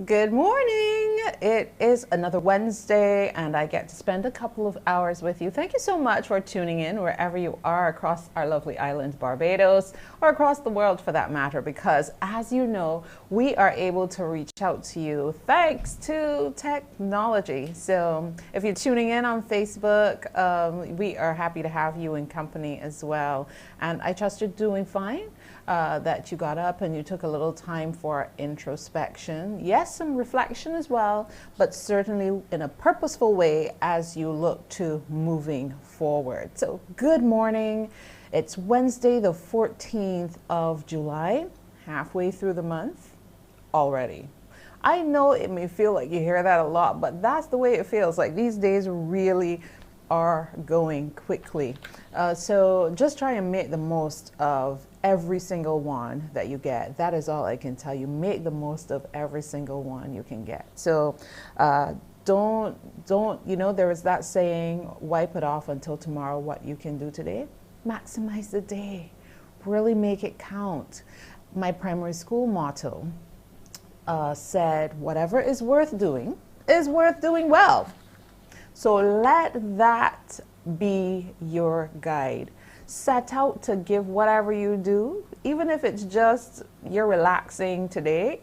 Good morning. It is another Wednesday and I get to spend a couple of hours with you. Thank you so much for tuning in wherever you are across our lovely island, Barbados, or across the world for that matter, because as you know, we are able to reach out to you thanks to technology. So if you're tuning in on Facebook, we are happy to have you in company as well. And I trust you're doing fine. That you got up and you took a little time for introspection. Yes, some reflection as well, but certainly in a purposeful way as you look to moving forward. So good morning. It's Wednesday, the 14th of July, halfway through the month already. I know it may feel like you hear that a lot, but that's the way it feels. Like these days really are going quickly. So just try and make the most of every single one that you get. That is all I can tell you. Make the most of every single one you can get. So don't, there is that saying, wipe it off until tomorrow what you can do today. Maximize the day. Really make it count. My primary school motto said, whatever is worth doing well. So let that be your guide. Set out to give whatever you do, even if it's just you're relaxing today,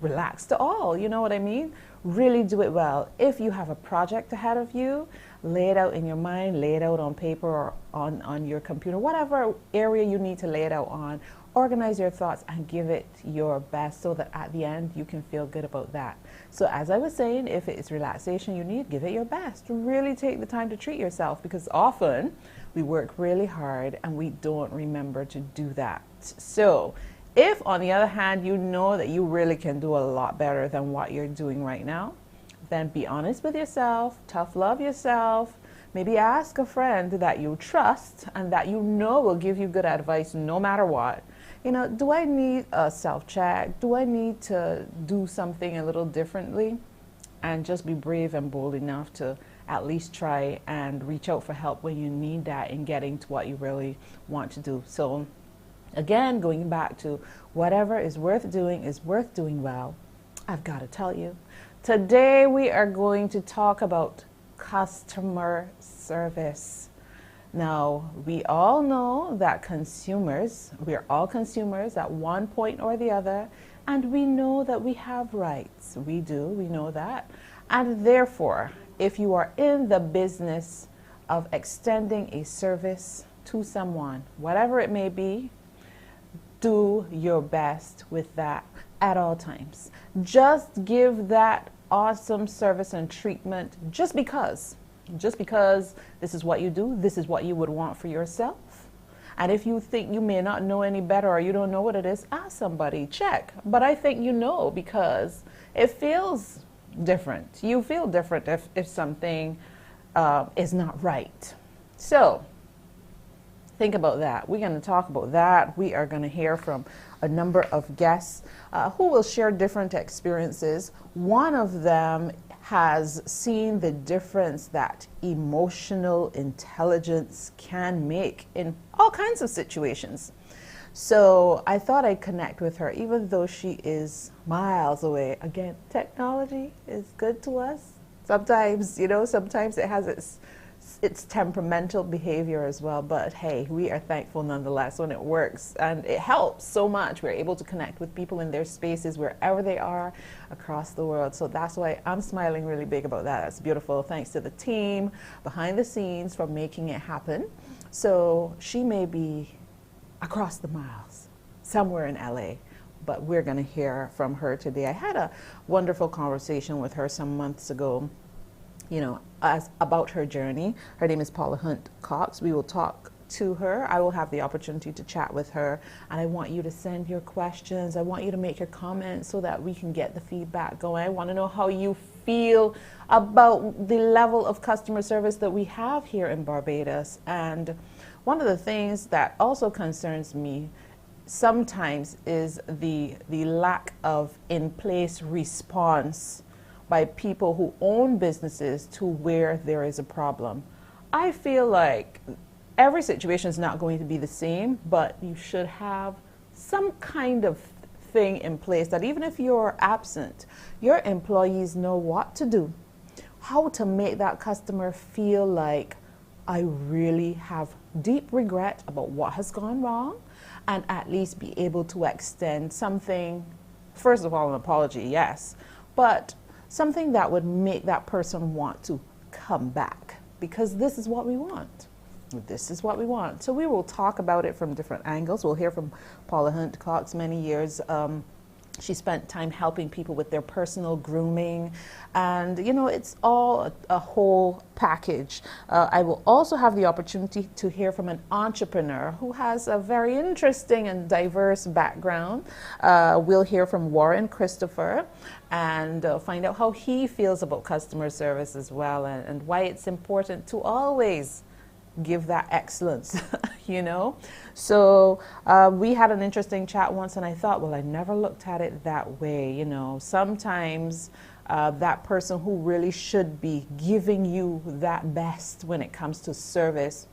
relax to all, you know what I mean? Really do it well. If you have a project ahead of you, lay it out in your mind, lay it out on paper or on your computer, whatever area you need to lay it out on. Organize your thoughts and give it your best so that at the end you can feel good about that. So as I was saying, if it's relaxation you need, give it your best. Really take the time to treat yourself, because often we work really hard and we don't remember to do that. So if on the other hand you know that you really can do a lot better than what you're doing right now, then be honest with yourself, tough love yourself. Maybe ask a friend that you trust and that you know will give you good advice no matter what. Do I need a self-check? Do I need to do something a little differently? And just be brave and bold enough to at least try and reach out for help when you need that in getting to what you really want to do. So again, going back to whatever is worth doing well. I've got to tell you, today we are going to talk about customer service. Now, we all know that we are all consumers at one point or the other, and we know that we have rights. We know that. And therefore, if you are in the business of extending a service to someone, whatever it may be, do your best with that at all times. Just give that awesome service and treatment just because this is what you do, this is what you would want for yourself. And if you think you may not know any better or you don't know what it is, ask somebody, check. But I think you know, because it feels different. You feel different if something is not right. So think about that. We're going to talk about that. We are going to hear from a number of guests who will share different experiences. One of them has seen the difference that emotional intelligence can make in all kinds of situations. So I thought I'd connect with her, even though she is miles away. Again, technology is good to us. Sometimes, sometimes it has its temperamental behavior as well, but hey, we are thankful nonetheless when it works, and it helps so much. We're able to connect with people in their spaces wherever they are across the world. So that's why I'm smiling really big about that. That's beautiful. Thanks to the team behind the scenes for making it happen. So she may be across the miles somewhere in LA, but we're going to hear from her today. I had a wonderful conversation with her some months ago, about her journey. Her name is PAULA HUNTE-COX. We will talk to her. I will have the opportunity to chat with her, and I want you to send your questions. I want you to make your comments so that we can get the feedback going. I want to know how you feel about the level of customer service that we have here in Barbados. And one of the things that also concerns me sometimes is the lack of in-place response by people who own businesses to where there is a problem. I feel like every situation is not going to be the same, but you should have some kind of something in place that even if you're absent, your employees know what to do, how to make that customer feel like I really have deep regret about what has gone wrong, and at least be able to extend something, first of all, an apology, yes, but something that would make that person want to come back, because this is what we want. This is what we want. So we will talk about it from different angles. We'll hear from Paula HUNTE-COX, many years. She spent time helping people with their personal grooming, and you know, it's all a whole package. I will also have the opportunity to hear from an entrepreneur who has a very interesting and diverse background. We'll hear from WHARREN Christopher and find out how he feels about customer service as well, and why it's important to always give that excellence, you know. So we had an interesting chat once, and I thought, well, I never looked at it that way. You know, sometimes that person who really should be giving you that best when it comes to service,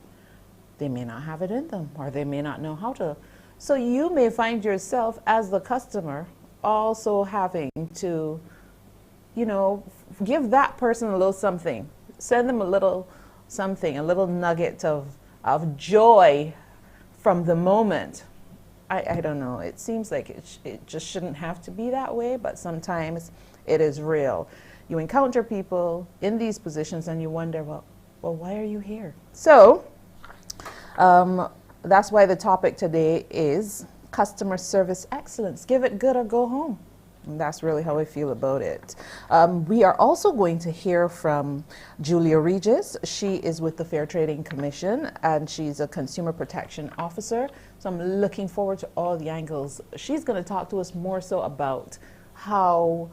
they may not have it in them, or they may not know how to. So you may find yourself as the customer also having to, you know, give that person a little something, send them a little something, a little nugget of joy from the moment. I don't know, it seems like it just shouldn't have to be that way, but sometimes it is real. You encounter people in these positions and you wonder, well, why are you here? So that's why the topic today is customer service excellence. Give it good or go home. And that's really how I feel about it. We are also going to hear from Julia Regis. She is with the Fair Trading Commission, and she's a consumer protection officer. So I'm looking forward to all the angles. She's going to talk to us more so about how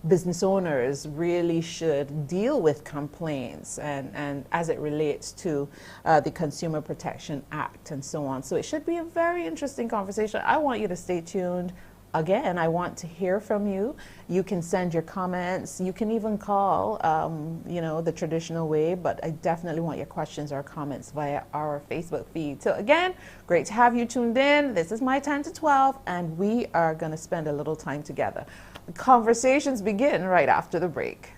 business owners really should deal with complaints and as it relates to the Consumer Protection Act and so on. So it should be a very interesting conversation. I want you to stay tuned. Again, I want to hear from you. You can send your comments. You can even call, you know, the traditional way, but I definitely want your questions or comments via our Facebook feed. So again, great to have you tuned in. This is my 10 to 12, and we are going to spend a little time together. The conversations begin right after the break.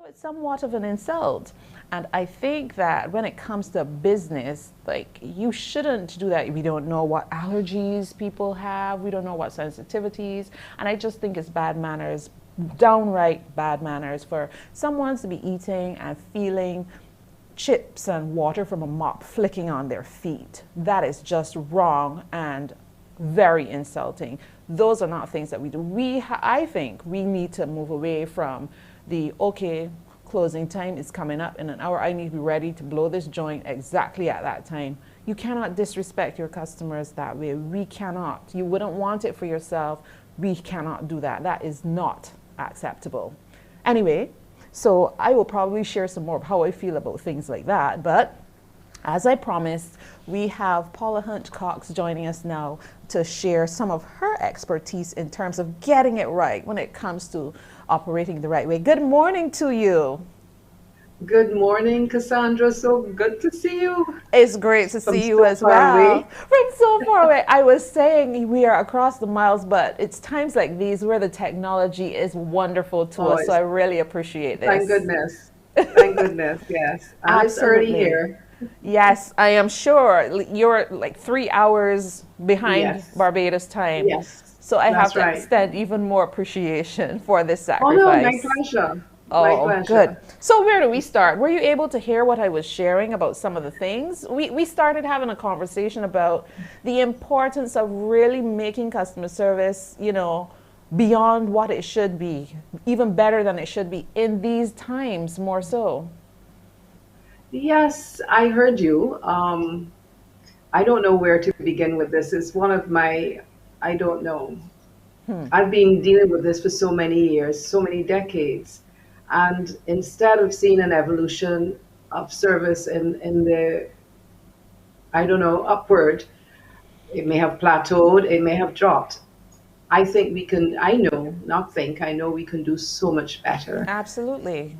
it's somewhat of an insult. And I think that when it comes to business, like you shouldn't do that if you don't know what allergies people have, we don't know what sensitivities. And I just think it's bad manners, downright bad manners for someone to be eating and feeling chips and water from a mop flicking on their feet. That is just wrong and very insulting. Those are not things that we do. I think we need to move away from the, okay, closing time is coming up in an hour, I need to be ready to blow this joint exactly at that time. You cannot disrespect your customers that way. We cannot. You wouldn't want it for yourself. We cannot do that. That is not acceptable. Anyway, so I will probably share some more of how I feel about things like that, but as I promised, we have Paula HUNTE-COX joining us now to share some of her expertise in terms of getting it right when it comes to operating the right way. Good morning to you. Good morning, Cassandra. So good to see you. It's great to see you as well. From so far away. I was saying we are across the miles, but it's times like these where the technology is wonderful to us, so I really appreciate this. Thank goodness. Thank goodness, yes. And it's early here. Yes, I am sure. You're like 3 hours behind Barbados time. Yes. So I have to extend even more appreciation for this sacrifice. Oh, no, my pleasure. Oh, good. So where do we start? Were you able to hear what I was sharing about some of the things? We started having a conversation about the importance of really making customer service, you know, beyond what it should be, even better than it should be in these times more so. Yes, I heard you. I don't know where to begin with this. It's one of my, I don't know. I've been dealing with this for so many years, so many decades. And instead of seeing an evolution of service in the, I don't know, upward, it may have plateaued, it may have dropped. I think we can, I know we can do so much better. Absolutely.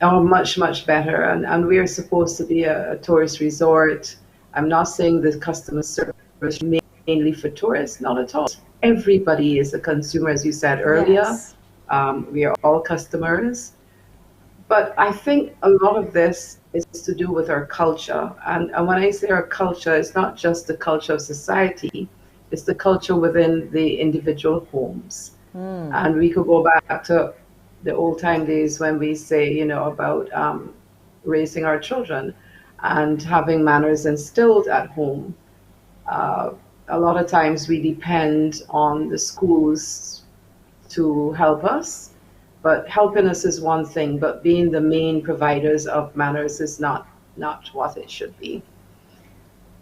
Or much, much better. And we are supposed to be a tourist resort. I'm not saying the customer service mainly for tourists, not at all. Everybody is a consumer, as you said earlier. Yes. We are all customers. But I think a lot of this is to do with our culture. And when I say our culture, it's not just the culture of society, it's the culture within the individual homes. And we could go back to the old time days when we say, you know, about raising our children and having manners instilled at home. A lot of times we depend on the schools to help us, but helping us is one thing, but being the main providers of manners is not what it should be.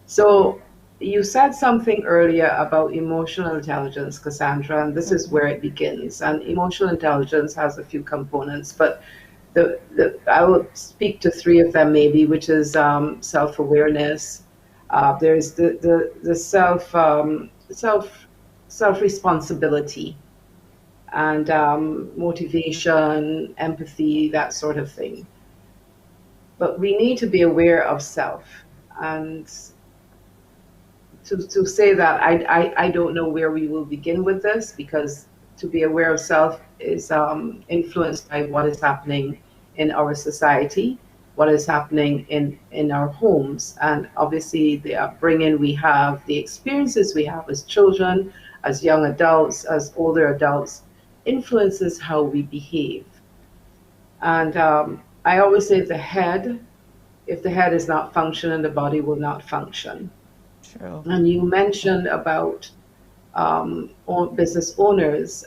So you said something earlier about emotional intelligence, Cassandra, and this is where it begins. And emotional intelligence has a few components, but I will speak to three of them maybe, which is self-awareness. There's the self-responsibility and motivation, empathy, that sort of thing. But we need to be aware of self. And to say that, I don't know where we will begin with this, because to be aware of self is influenced by what is happening in our society, what is happening in our homes, and obviously the upbringing we have, the experiences we have as children, as young adults, as older adults, influences how we behave. And I always say if the head is not functioning, the body will not function. True. And you mentioned about business owners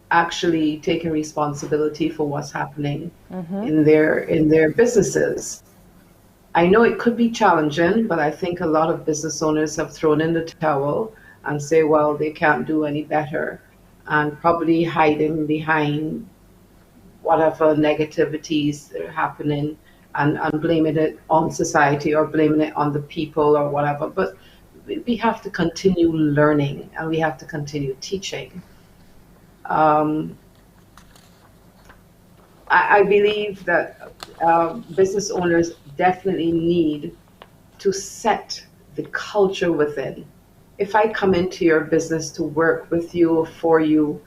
actually taking responsibility for what's happening in their businesses. I know it could be challenging, but I think a lot of business owners have thrown in the towel and say, well, they can't do any better, and probably hiding behind whatever negativities that are happening and blaming it on society or blaming it on the people or whatever. But we have to continue learning and we have to continue teaching. I believe that business owners definitely need to set the culture within. If I come into your business to work with you or for you,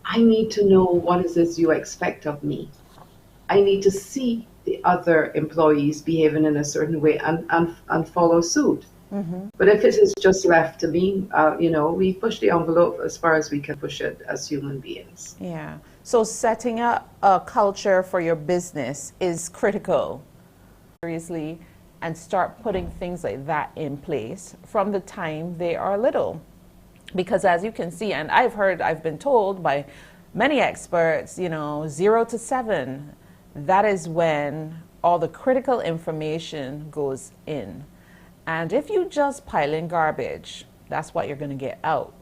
I need to know what it is you expect of me. I need to see the other employees behaving in a certain way and follow suit. Mm-hmm. But if it is just left to me, we push the envelope as far as we can push it as human beings. Yeah. So setting up a culture for your business is critical, seriously, and start putting things like that in place from the time they are little. Because as you can see, and I've been told by many experts, 0 to 7, that is when all the critical information goes in. And if you just pile in garbage, that's what you're going to get out.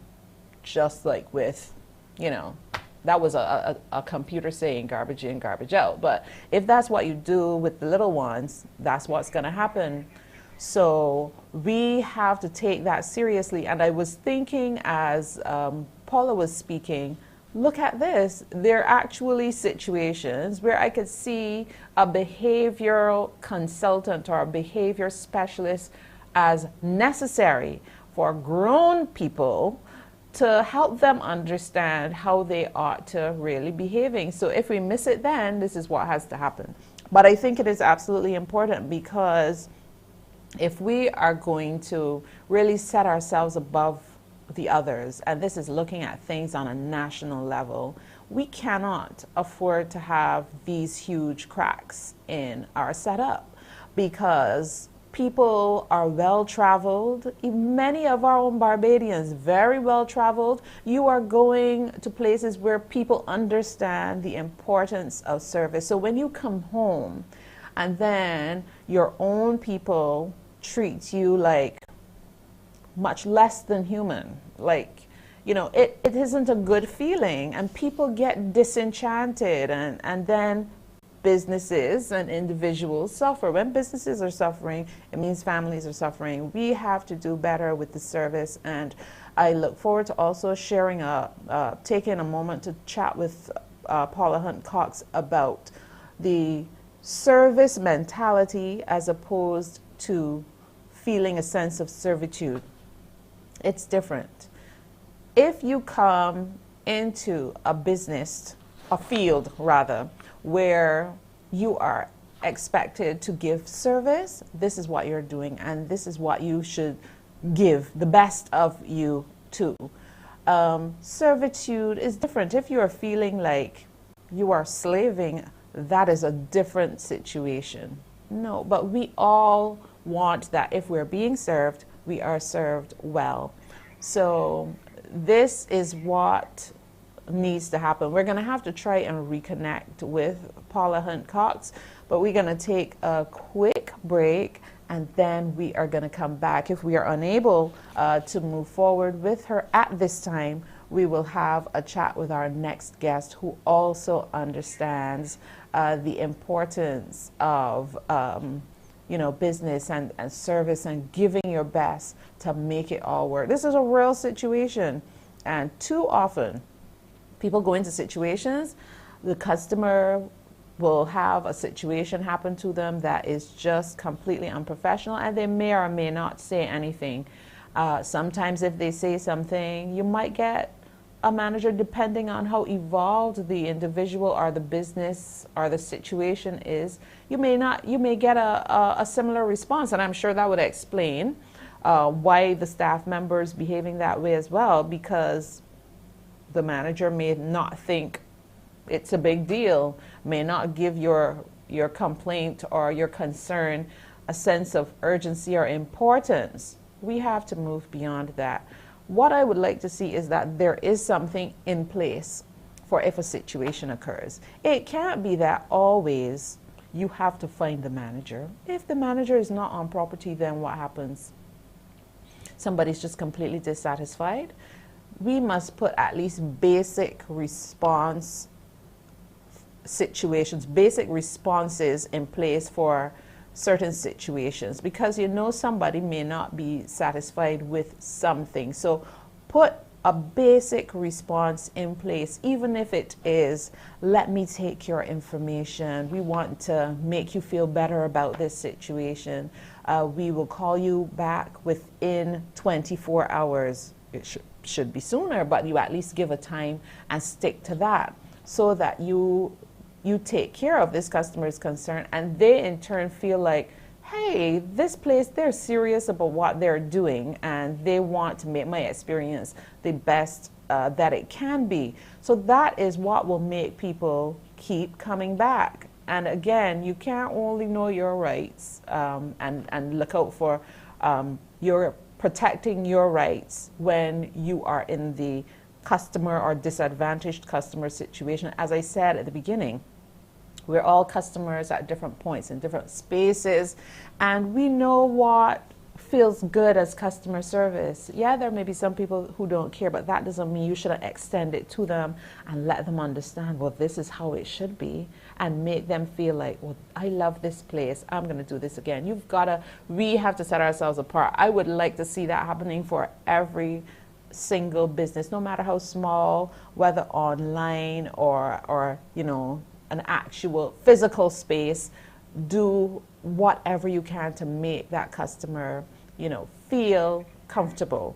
Just like with, that was a computer saying garbage in, garbage out. But if that's what you do with the little ones, that's what's going to happen. So we have to take that seriously. And I was thinking as Paula was speaking, look at this. There are actually situations where I could see a behavioral consultant or a behavior specialist as necessary for grown people to help them understand how they ought to really behaving. So if we miss it, then this is what has to happen. But I think it is absolutely important, because if we are going to really set ourselves above the others, and this is looking at things on a national level, we cannot afford to have these huge cracks in our setup, because people are well-traveled. Many of our own Barbadians, very well-traveled. You are going to places where people understand the importance of service. So when you come home and then your own people treat you like much less than human, like, it isn't a good feeling, and people get disenchanted, and then businesses and individuals suffer. When businesses are suffering, it means families are suffering. We have to do better with the service, and I look forward to also sharing taking a moment to chat with Paula HUNTE-COX about the service mentality as opposed to feeling a sense of servitude. It's different. If you come into a business, a field rather, where you are expected to give service, this is what you're doing, and this is what you should give the best of you to. Servitude is different. If you are feeling like you are slaving, that is a different situation. No, but we all want that if we're being served, we are served well. So this is what needs to happen. We're going to have to try and reconnect with Paula HUNTE-COX, but we're going to take a quick break, and then we are going to come back. If we are unable to move forward with her at this time, we will have a chat with our next guest, who also understands the importance of business and service and giving your best to make it all work. This is a real situation, and too often people go into situations, the customer will have a situation happen to them that is just completely unprofessional, and they may or may not say anything. Sometimes if they say something, you might get a manager, depending on how evolved the individual or the business or the situation is, you may get a similar response, and I'm sure that would explain why the staff member is behaving that way as well, because the manager may not think it's a big deal, may not give your complaint or your concern a sense of urgency or importance. We have to move beyond that. What I would like to see is that there is something in place for if a situation occurs. It can't be that always you have to find the manager. If the manager is not on property, then what happens? Somebody's just completely dissatisfied. We must put at least basic response situations, basic responses in place for certain situations, because somebody may not be satisfied with something. So put a basic response in place, even if it is, let me take your information. We want to make you feel better about this situation. We will call you back within 24 hours. It should be sooner, but you at least give a time and stick to that, so that you you take care of this customer's concern, and they in turn feel like, hey, this place, they're serious about what they're doing and they want to make my experience the best that it can be. So that is what will make people keep coming back. And again, you can't only know your rights and look out for your protecting your rights when you are in the customer or disadvantaged customer situation. As I said at the beginning, we're all customers at different points in different spaces, and we know what feels good as customer service. Yeah, there may be some people who don't care, but that doesn't mean you shouldn't extend it to them and let them understand, well, this is how it should be, and make them feel like, well, I love this place, I'm going to do this again. We have to set ourselves apart. I would like to see that happening for every single business, no matter how small, whether online or an actual physical space. Do whatever you can to make that customer, feel comfortable,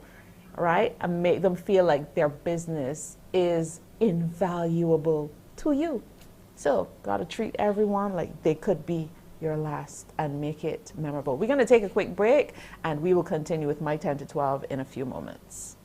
right? And make them feel like their business is invaluable to you. So, gotta treat everyone like they could be your last and make it memorable. We're gonna take a quick break and we will continue with my 10 to 12 in a few moments.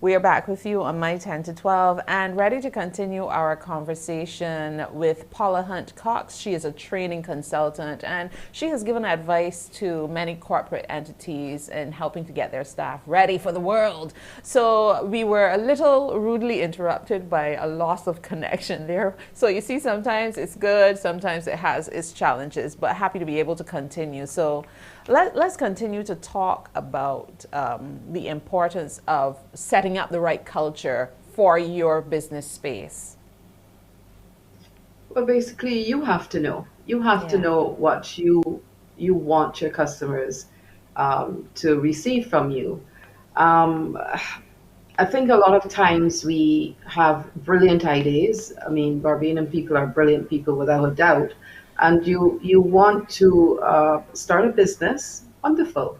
We are back with you on my 10 to 12 and ready to continue our conversation with Paula HUNTE-COX. She is a training consultant and she has given advice to many corporate entities in helping to get their staff ready for the world. So we were a little rudely interrupted by a loss of connection there. So you see, sometimes it's good, sometimes it has its challenges, but happy to be able to continue. So let's continue to talk about the importance of setting up the right culture for your business space. Well, basically, you have to know. You have to know what you want your customers to receive from you. I think a lot of times we have brilliant ideas. I mean, Barbadian people are brilliant people without a doubt. And you want to start a business, wonderful.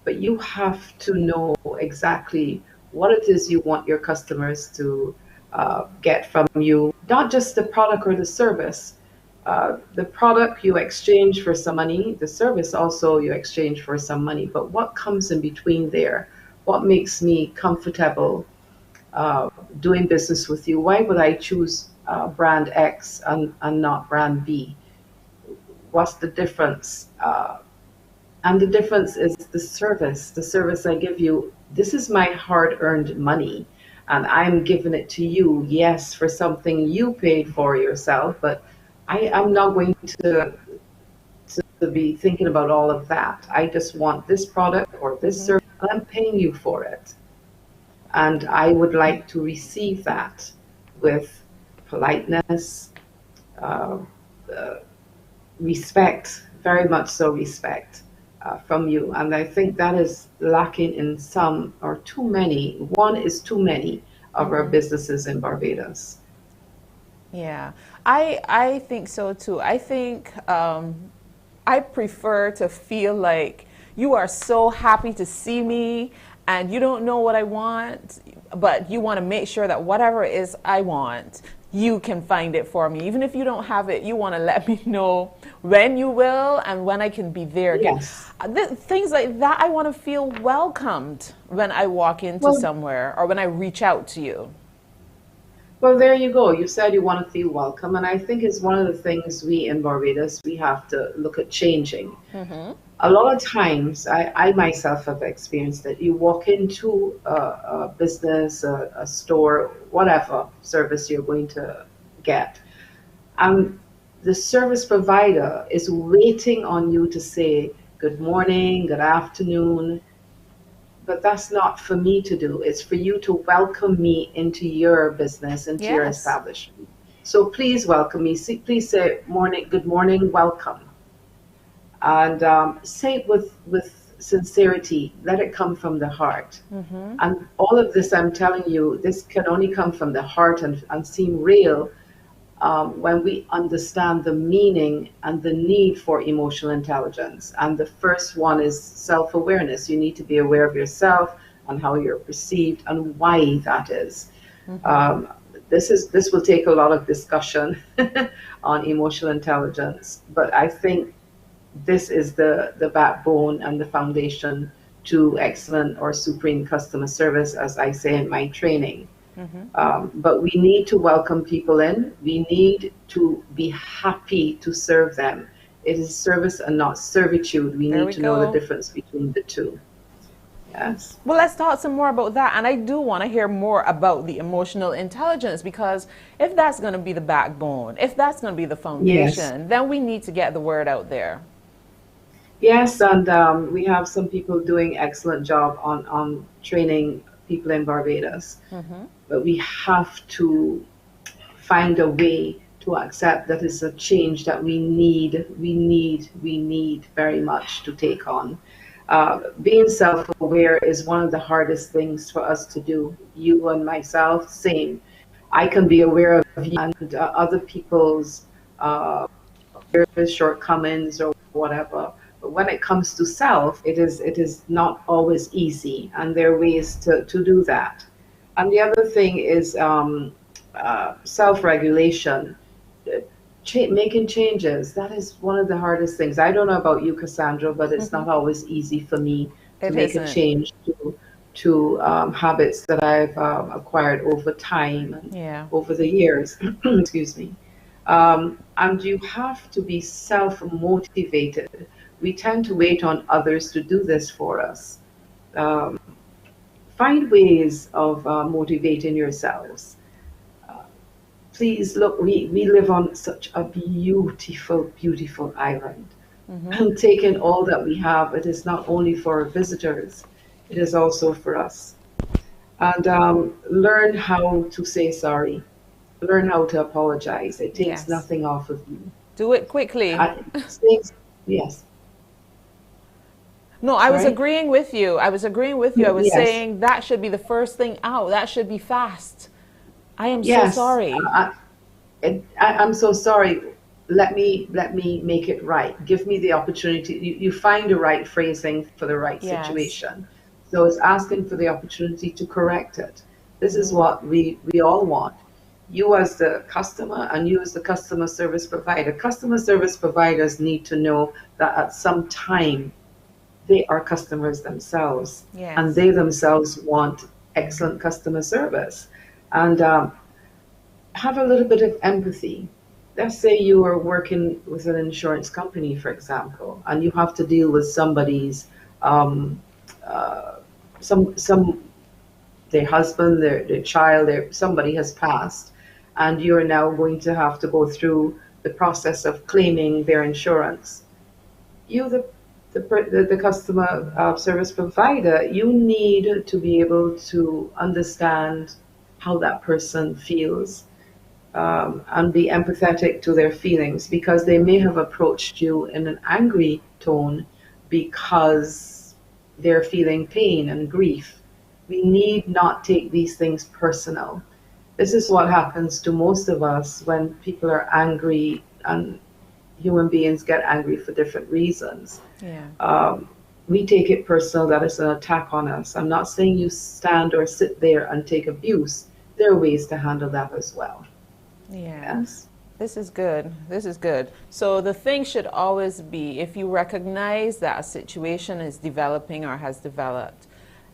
But you have to know exactly what it is you want your customers to get from you, not just the product or the service. The product you exchange for some money, the service also you exchange for some money, but what comes in between there? What makes me comfortable doing business with you? Why would I choose brand X and not brand B? What's the difference? And the difference is the service I give you. This is my hard earned money, and I'm giving it to you, yes, for something you paid for yourself, but I am not going to be thinking about all of that. I just want this product or this service, and I'm paying you for it. And I would like to receive that with politeness, uh, respect, very much so respect from you. And I think that is lacking in some or too many. One is too many of our businesses in Barbados. Yeah, I think so too. I think I prefer to feel like you are so happy to see me and you don't know what I want, but you want to make sure that whatever it is I want, you can find it for me. Even if you don't have it, you want to let me know when you will and when I can be there again. Yes. Things like that, I want to feel welcomed when I walk into Well, somewhere or when I reach out to you. well, there you go. You said you want to feel welcome, and I think it's one of the things we in Barbados we have to look at changing. Mm-hmm. A lot of times, I myself have experienced that you walk into a business, a store, whatever service you're going to get, and the service provider is waiting on you to say good morning, good afternoon, but that's not for me to do. It's for you to welcome me into your business, into your Yes. establishment. So please welcome me. Please say morning, good morning, welcome, and say it with sincerity. Let it come from the heart. Mm-hmm. And all of this, I'm telling you, this can only come from the heart and seem real when we understand the meaning and the need for emotional intelligence. And the first one is self awareness. You need to be aware of yourself and how you're perceived and why that is. Mm-hmm. Um, this will take a lot of discussion on emotional intelligence, but I think this is the backbone and the foundation to excellent or supreme customer service, as I say in my training. Mm-hmm. But we need to welcome people in. We need to be happy to serve them. It is service and not servitude. We There need we to know the go. difference between the two. Yes. Well, let's talk some more about that. And I do want to hear more about the emotional intelligence because if that's going to be the backbone, if that's going to be the Yes. foundation, then we need to get the word out there. Yes, and we have some people doing excellent job on training people in Barbados. Mm-hmm. But we have to find a way to accept that it's a change that we need very much to take on. Being self aware is one of the hardest things for us to do. You and myself, same. I can be aware of you and other people's shortcomings or whatever. But when it comes to self, it is not always easy, and there are ways to do that. And the other thing is self-regulation, making changes. That is one of the hardest things. I don't know about you, Cassandra, but it's Mm-hmm. not always easy for me to It make a isn't. change to habits that I've acquired over time and Yeah. over the years. Excuse me. And you have to be self-motivated. We tend to wait on others to do this for us. Um, Find ways of motivating yourselves. Please look, we live on such a beautiful, beautiful island. Mm-hmm. And taking all that we have, it is not only for our visitors, it is also for us. And learn how to say sorry, learn how to apologize. It takes Yes. nothing off of you. Do it quickly. Things, yes, No, I was sorry? agreeing with you. I was agreeing with you. I was Yes, saying that should be the first thing out. That should be fast. I am so yes. sorry. I'm so sorry. Let me make it right. Give me the opportunity. You find the right phrasing for the right Yes. situation. So it's asking for the opportunity to correct it. This is Mm-hmm. what we all want. You as the customer and you as the customer service provider. Customer service providers need to know that at some time they are customers themselves and Yes. they themselves want excellent customer service. And have a little bit of empathy. Let's say you are working with an insurance company, for example, and you have to deal with somebody's um, uh, some their husband, their child, somebody has passed, and you're now going to have to go through the process of claiming their insurance. You, the customer service provider, you need to be able to understand how that person feels and be empathetic to their feelings because they may have approached you in an angry tone because they're feeling pain and grief. We need not take these things personal. this is what happens to most of us when people are angry, and human beings get angry for different reasons. Yeah. We take it personal that it's an attack on us. I'm not saying you stand or sit there and take abuse. There are ways to handle that as well. Yeah. Yes. This is good. This is good. So the thing should always be, if you recognize that a situation is developing or has developed,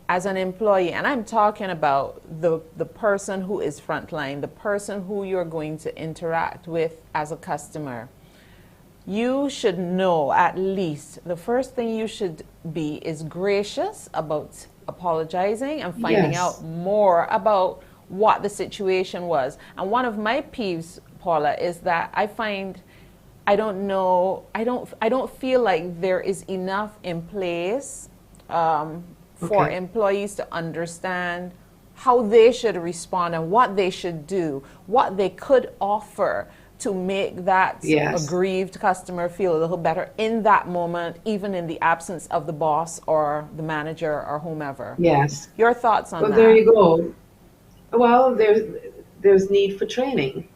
as an employee, and I'm talking about the person who is frontline, the person who you're going to interact with as a customer, you should know, at least the first thing you should be is gracious about apologizing and finding Yes. out more about what the situation was. And one of my peeves, Paula, is that I find I don't feel like there is enough in place for Okay. employees to understand how they should respond and what they should do, what they could offer to make that Yes. aggrieved customer feel a little better in that moment, even in the absence of the boss or the manager or whomever. Yes. Your thoughts on Well, there that? you go. Well, there's need for training.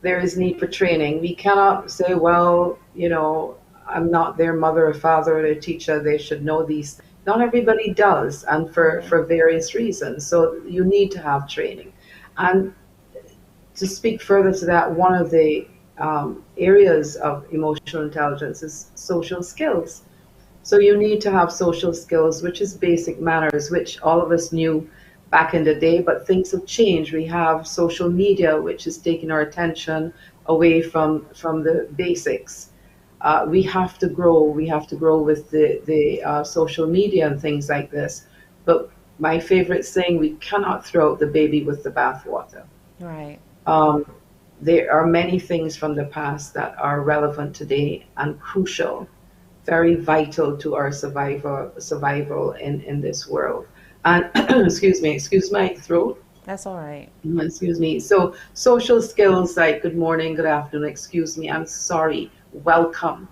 There is need for training. We cannot say, well, I'm not their mother or father or their teacher. They should know these. Not everybody does, and for various reasons. So you need to have training. And to speak further to that, one of the areas of emotional intelligence is social skills. So you need to have social skills, which is basic manners, which all of us knew back in the day, but things have changed. We have social media, which is taking our attention away from the basics. We have to grow. We have to grow with the social media and things like this. But my favorite saying, we cannot throw out the baby with the bathwater. Right. Um, there are many things from the past that are relevant today and crucial, very vital to our survival in this world. And excuse my throat. That's all right. Excuse me. So social skills like good morning, good afternoon, excuse me, I'm sorry, welcome.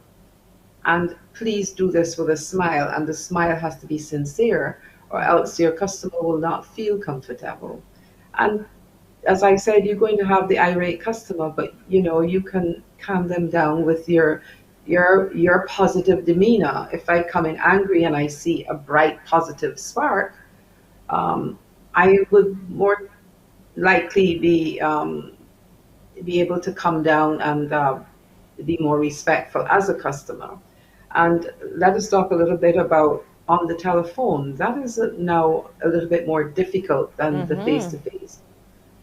And please do this with a smile, and the smile has to be sincere, or else your customer will not feel comfortable. And as I said, you're going to have the irate customer, but you can calm them down with your positive demeanor. If I come in angry and I see a bright positive spark, I would more likely be able to come down and be more respectful as a customer. And let us talk a little bit about on the telephone. That is now a little bit more difficult than the face to face.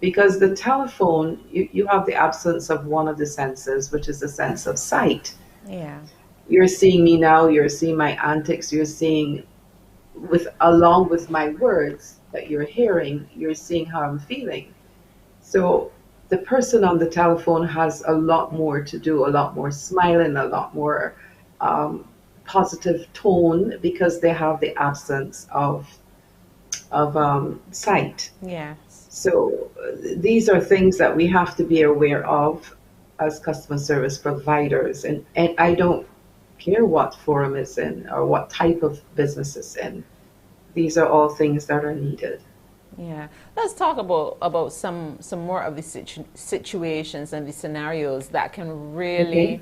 Because the telephone, you have the absence of one of the senses, which is the sense of sight. Yeah. You're seeing me now, you're seeing my antics, you're seeing along with my words that you're hearing, you're seeing how I'm feeling. So the person on the telephone has a lot more to do, a lot more smiling, a lot more positive tone, because they have the absence of sight. Yeah. So these are things that we have to be aware of as customer service providers. And I don't care what forum it's in or what type of business it's in. These are all things that are needed. Yeah, let's talk about some more of the situations and the scenarios that can really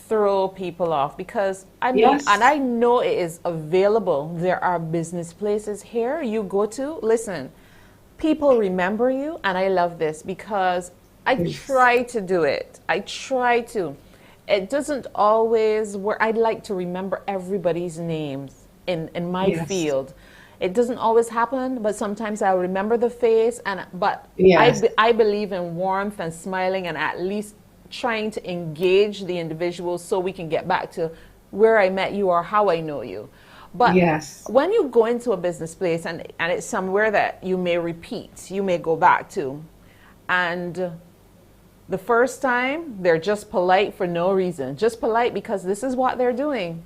throw people off, because I mean, Yes. and I know it is available. There are business places here you go to. Listen, people remember you, and I love this because I try to do it. I try to. It doesn't always work. I'd like to remember everybody's names in my field. It doesn't always happen, but sometimes I'll remember the face. But I believe in warmth and smiling and at least trying to engage the individual so we can get back to where I met you or how I know you. But when you go into a business place and it's somewhere that you may repeat, you may go back to, and the first time they're just polite for no reason, just polite because this is what they're doing.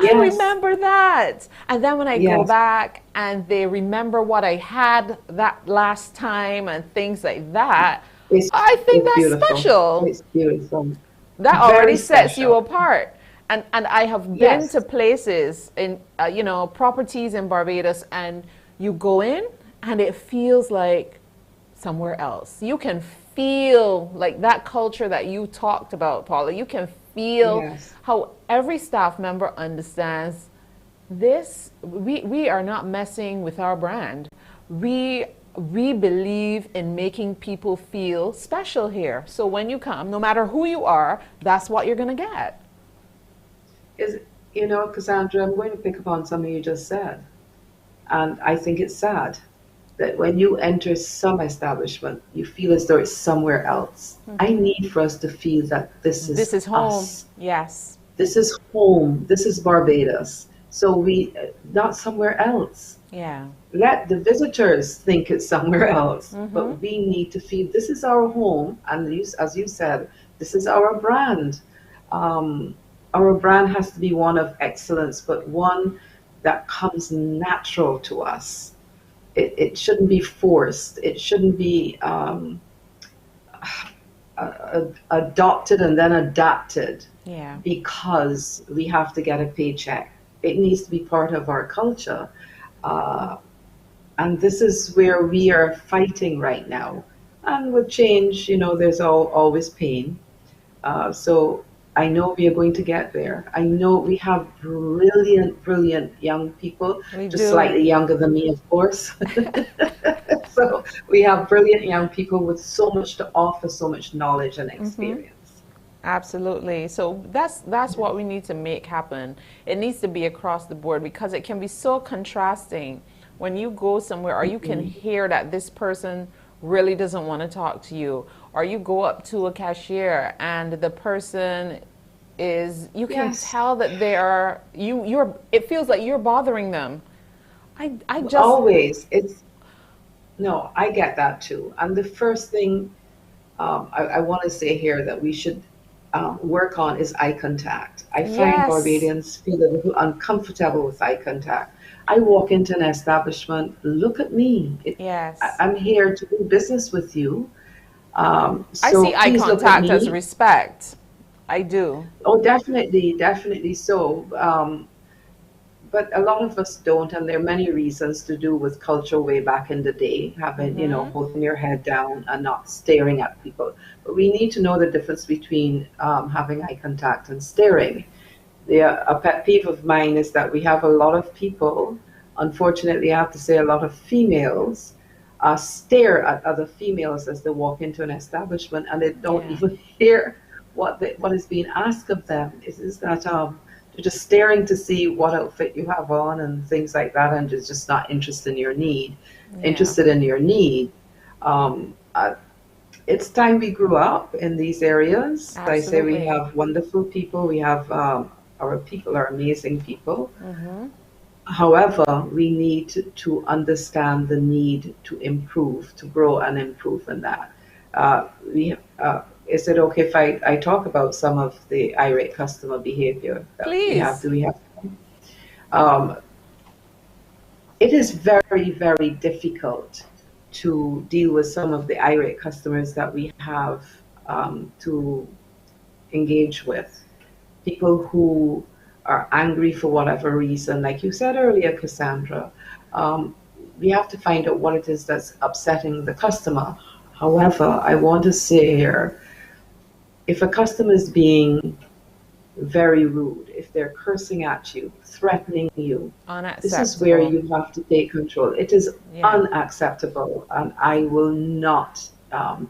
I remember that. And then when I go back and they remember what I had that last time and things like that, I think that's beautiful. Special. It's beautiful. That already sets you apart. And I have been to places in, properties in Barbados, and you go in and it feels like somewhere else. You can feel like that culture that you talked about, Paula. You can feel Yes. how every staff member understands this. We are not messing with our brand. We believe in making people feel special here. So when you come, no matter who you are, that's what you're going to get. Is You know, Cassandra, I'm going to pick up on something you just said. And I think it's sad that when you enter some establishment, you feel as though it's somewhere else. I need for us to feel that this This is is home. us. Yes. This is home. This is Barbados. So we, not somewhere else. Yeah. Let the visitors think it's somewhere else, but we need to feel this is our home. And as you said, this is our brand. Our brand has to be one of excellence, but one that comes natural to us. It shouldn't be forced. It shouldn't be adopted and then adapted Yeah. because we have to get a paycheck. It needs to be part of our culture. And this is where we are fighting right now. And with change, you know, there's always pain. So I know we are going to get there. I know we have brilliant, brilliant young people, We just do. slightly younger than me, of course. So we have brilliant young people with so much to offer, so much knowledge and experience. Absolutely. So that's what we need to make happen. It needs to be across the board because it can be so contrasting when you go somewhere or you can hear that this person really doesn't want to talk to you, or you go up to a cashier and the person is, you can Yes. tell that they are, you're, it feels like you're bothering them. I just, Always. No, I get that too. And the first thing I want to say here that we should work on is eye contact. I find yes, Barbadians feel a little uncomfortable with eye contact. I walk into an establishment, look at me. yes. I'm here to do business with you. I So see eye please look at contact as me. respect. I do. Oh, definitely, definitely so. But a lot of us don't, and there are many reasons to do with culture way back in the day, having, you know, holding your head down and not staring at people. But we need to know the difference between having eye contact and staring. A pet peeve of mine is that we have a lot of people, unfortunately, I have to say a lot of females, stare at other females as they walk into an establishment and they don't Yeah. even hear what is being asked of them. Is that they're just staring to see what outfit you have on and things like that, and just not Yeah. interested in your need. Um, uh, it's time we grew up in these areas. I say we Absolutely. have wonderful people. We have our people are amazing people. Mm-hmm. However, we need to understand the need to improve, to grow and improve in that. We Is it okay if I talk about some of the irate customer behavior that we have? Please. Do we have? Um, it is very, very difficult to deal with some of the irate customers that we have to engage with. People who are angry for whatever reason, like you said earlier, Cassandra. Um, we have to find out what it is that's upsetting the customer. However, I want to say here, if a customer is being very rude, if they're cursing at you, threatening you, this is where Unacceptable. you have to take control. It is Yeah. unacceptable, and I will not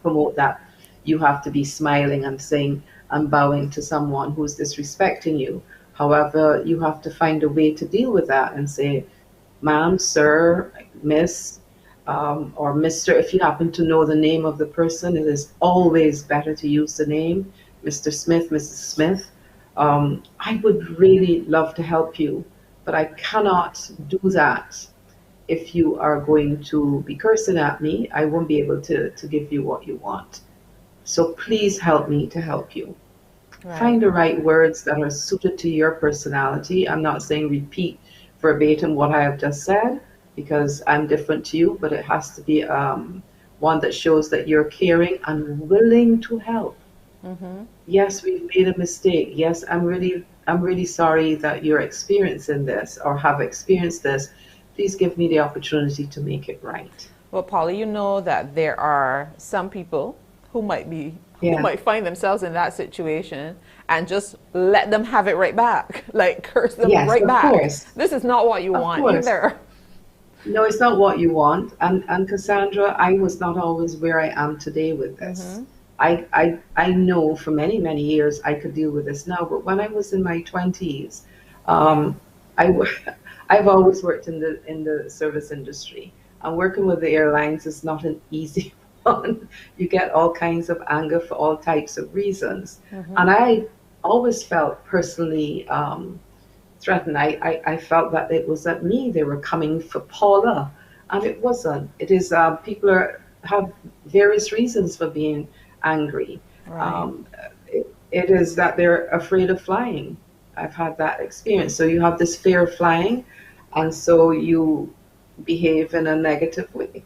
promote that. You have to be smiling and saying and bowing to someone who's disrespecting you. However, you have to find a way to deal with that and say, ma'am, sir, miss, or Mr. If you happen to know the name of the person, it is always better to use the name, Mr. Smith, Mrs. Smith. I would really love to help you, but I cannot do that. If you are going to be cursing at me, I won't be able to give you what you want. So please help me to help you. Right. Find the right words that are suited to your personality. I'm not saying repeat verbatim what I have just said because I'm different to you, but it has to be one that shows that you're caring and willing to help. Mm-hmm. Yes, we've made a mistake. Yes, I'm really sorry that you're experiencing this or have experienced this. Please give me the opportunity to make it right. Well, Paula, you know that there are some people who Yeah. might find themselves in that situation and just let them have it right back, like curse them Yes, right of back. course. This is not what you Of want course. either. No, it's not what you want. And Cassandra, I was not always where I am today with this. I know for many, many years I could deal with this now, but when I was in my 20s, Yeah, um, I, w- I've always worked in the service industry. And working with the airlines is not an easy one. You get all kinds of anger for all types of reasons. And I always felt personally threatened. I felt that it was at me they were coming for Paula, and it wasn't. It is people are have various reasons for being angry. right. Um, it is that they're afraid of flying. I've had that experience. So you have this fear of flying, and so you behave in a negative way.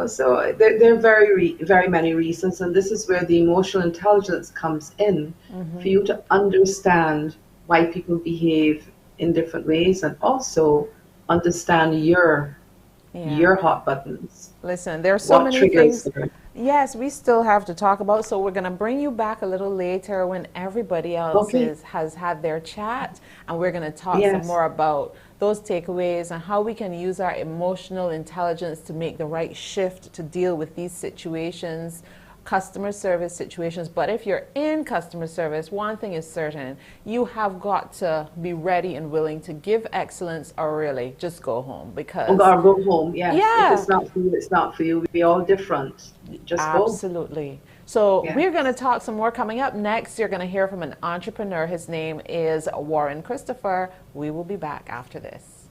So there are very many reasons, and this is where the emotional intelligence comes in for you to understand why people behave in different ways, and also understand Yeah. your hot buttons, Listen, there are so what many triggers things. them. Yes, we still have to talk about. So we're going to bring you back a little later when everybody else Okay, has had their chat, and we're going to talk some yes. more about those takeaways and how we can use our emotional intelligence to make the right shift to deal with these situations, customer service situations. But if you're in customer service, one thing is certain, you have got to be ready and willing to give excellence or really just go home Oh because God, go home. Yes, if yeah, it's not for you, it's not for you. We're all different. Just go. absolutely. So we're going to Yes. talk some more coming up next. You're going to hear from an entrepreneur. His name is Warren Christopher. We will be back after this.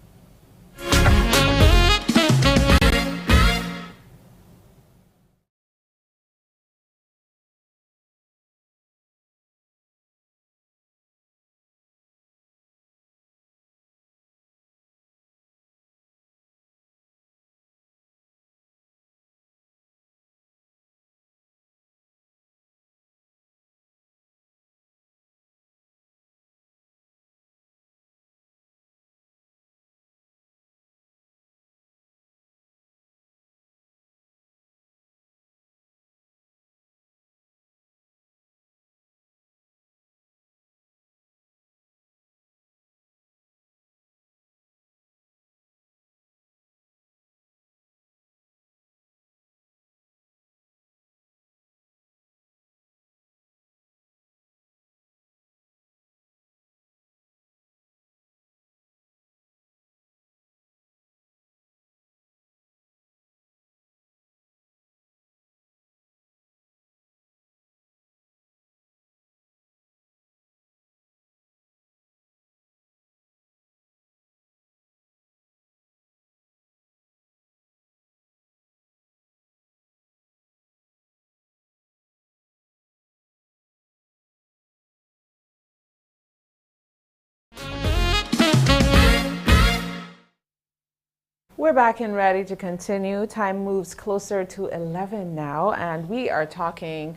We're back and ready to continue. Time moves closer to 11 now, and we are talking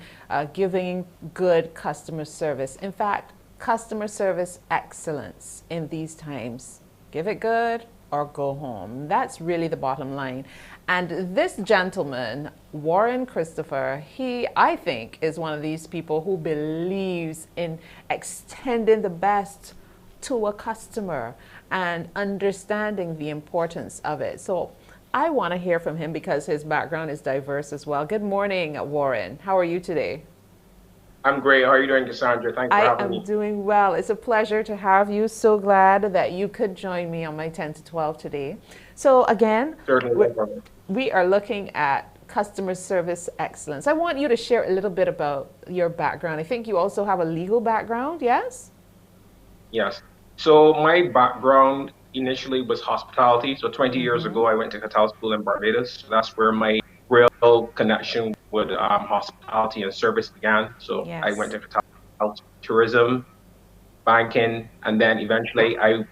giving good customer service. In fact, customer service excellence in these times. Give it good or go home. That's really the bottom line. And this gentleman, Warren Christopher, he, I think, is one of these people who believes in extending the best to a customer and understanding the importance of it. So I want to hear from him because his background is diverse as well. Good morning, Warren. How are you today? I'm great. How are you doing, Cassandra? Thanks for I having am me. doing well. It's a pleasure to have you. So glad that you could join me on my 10 to 12 today. So again, Certainly, we're, no problem. we are looking at customer service excellence. I want you to share a little bit about your background. I think you also have a legal background, yes? Yes. So my background initially was hospitality. So 20 years Mm-hmm. ago, I went to hotel school in Barbados. So that's where my real connection with hospitality and service began. So I went Yes. to hotel tourism, banking, and then eventually I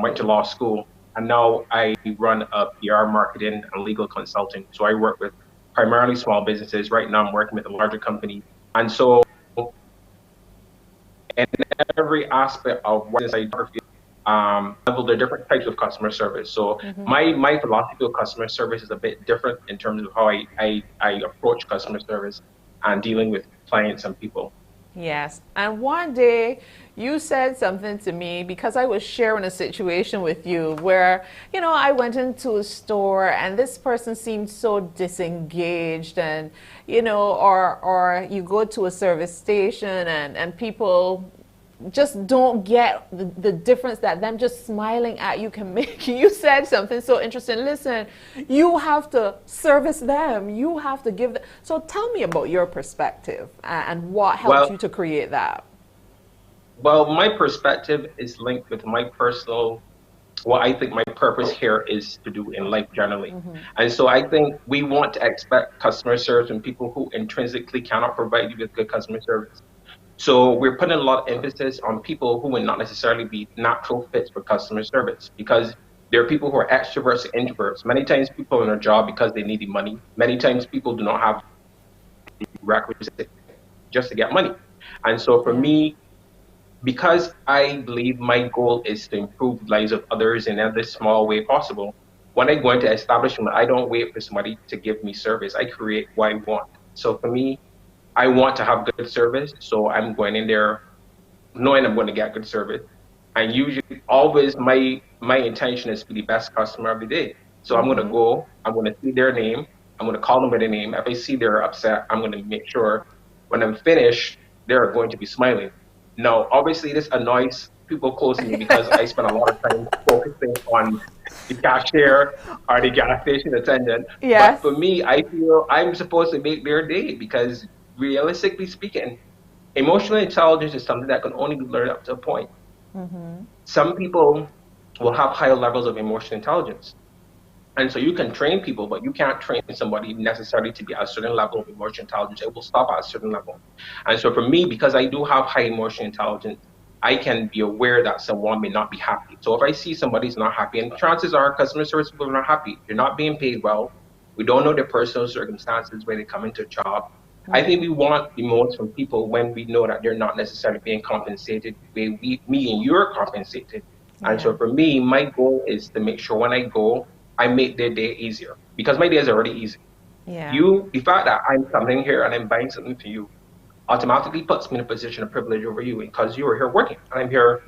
went to law school. And now I run a PR marketing and legal consulting. So I work with primarily small businesses. Right now, I'm working with a larger company. And so in every aspect of what is photography. level, there are different types of customer service. So my philosophy of customer service is a bit different in terms of how I approach customer service and dealing with clients and people. Yes. And one day you said something to me because I was sharing a situation with you where, you know, I went into a store and this person seemed so disengaged, and, you know, or you go to a service station and people just don't get the difference that them just smiling at you can make. You said something so interesting. Listen, you have to service them. You have to give them. So tell me about your perspective and what helped you to create that. Well, my perspective is linked with my personal, what I think my purpose here is to do in life generally. And so I think we want to expect customer service from people who intrinsically cannot provide you with good customer service. So we're putting a lot of emphasis on people who would not necessarily be natural fits for customer service, because there are people who are extroverts and introverts. Many times people are in a job because they need the money. Many times people do not have the requisite just to get money. And so for me, because I believe my goal is to improve the lives of others in every small way possible, when I go into establishment, I don't wait for somebody to give me service. I create what I want. So for me, I want to have good service, so I'm going in there knowing I'm going to get good service. And usually, always my intention is to be the best customer every day. So I'm going to go, I'm going to see their name, I'm going to call them by their name. If I see they're upset, I'm going to make sure when I'm finished, they're going to be smiling. Now, obviously, this annoys people close to me because I spend a lot of time focusing on the cashier or the gas station attendant. Yes. But for me, I feel I'm supposed to make their day, because realistically speaking, emotional intelligence is something that can only be learned up to a point. Some people will have higher levels of emotional intelligence. And so you can train people, but you can't train somebody necessarily to be at a certain level of emotional intelligence. It will stop at a certain level. And so for me, because I do have high emotional intelligence, I can be aware that someone may not be happy. So if I see somebody's not happy, and chances are customer service people are not happy, they're not being paid well, we don't know their personal circumstances where they come into a job. I think we want the most from people when we know that they're not necessarily being compensated the way me and you are compensated. And so for me, my goal is to make sure when I go, I make their day easier, because my day is already easy. The fact that I'm coming here and I'm buying something for you automatically puts me in a position of privilege over you, because you are here working and I'm here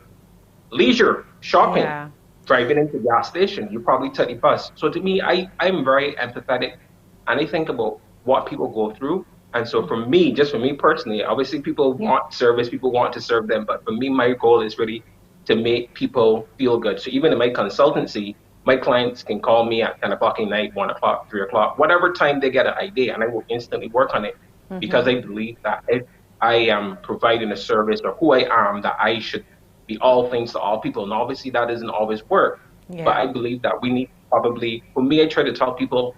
leisure, shopping, driving into the gas station. You probably took the bus. So to me, I'm very empathetic, and I think about what people go through. And so for me, just for me personally, obviously people want service, people want to serve them. But for me, my goal is really to make people feel good. So even in my consultancy, my clients can call me at 10 o'clock at night, 1 o'clock, 3 o'clock, whatever time they get an idea, and I will instantly work on it, because I believe that if I am providing a service, or who I am, that I should be all things to all people. And obviously that doesn't always work. But I believe that we need probably, for me, I try to tell people,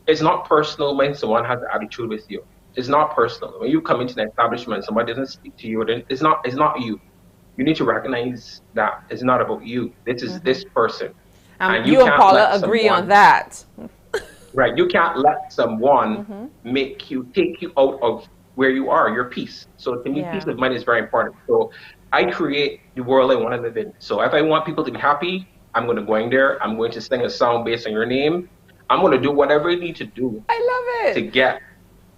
it's not personal when someone has an attitude with you. It's not personal. When you come into an establishment, somebody doesn't speak to you, then it's not you. You need to recognize that it's not about you. This is this person. And you and Paula agree on that. Right. You can't let someone take you out of where you are, your peace. So to me, peace of mind is very important. So I create the world I want to live in. So if I want people to be happy, I'm going to go in there. I'm going to sing a song based on your name. I'm going to do whatever I need to do. I love it. To get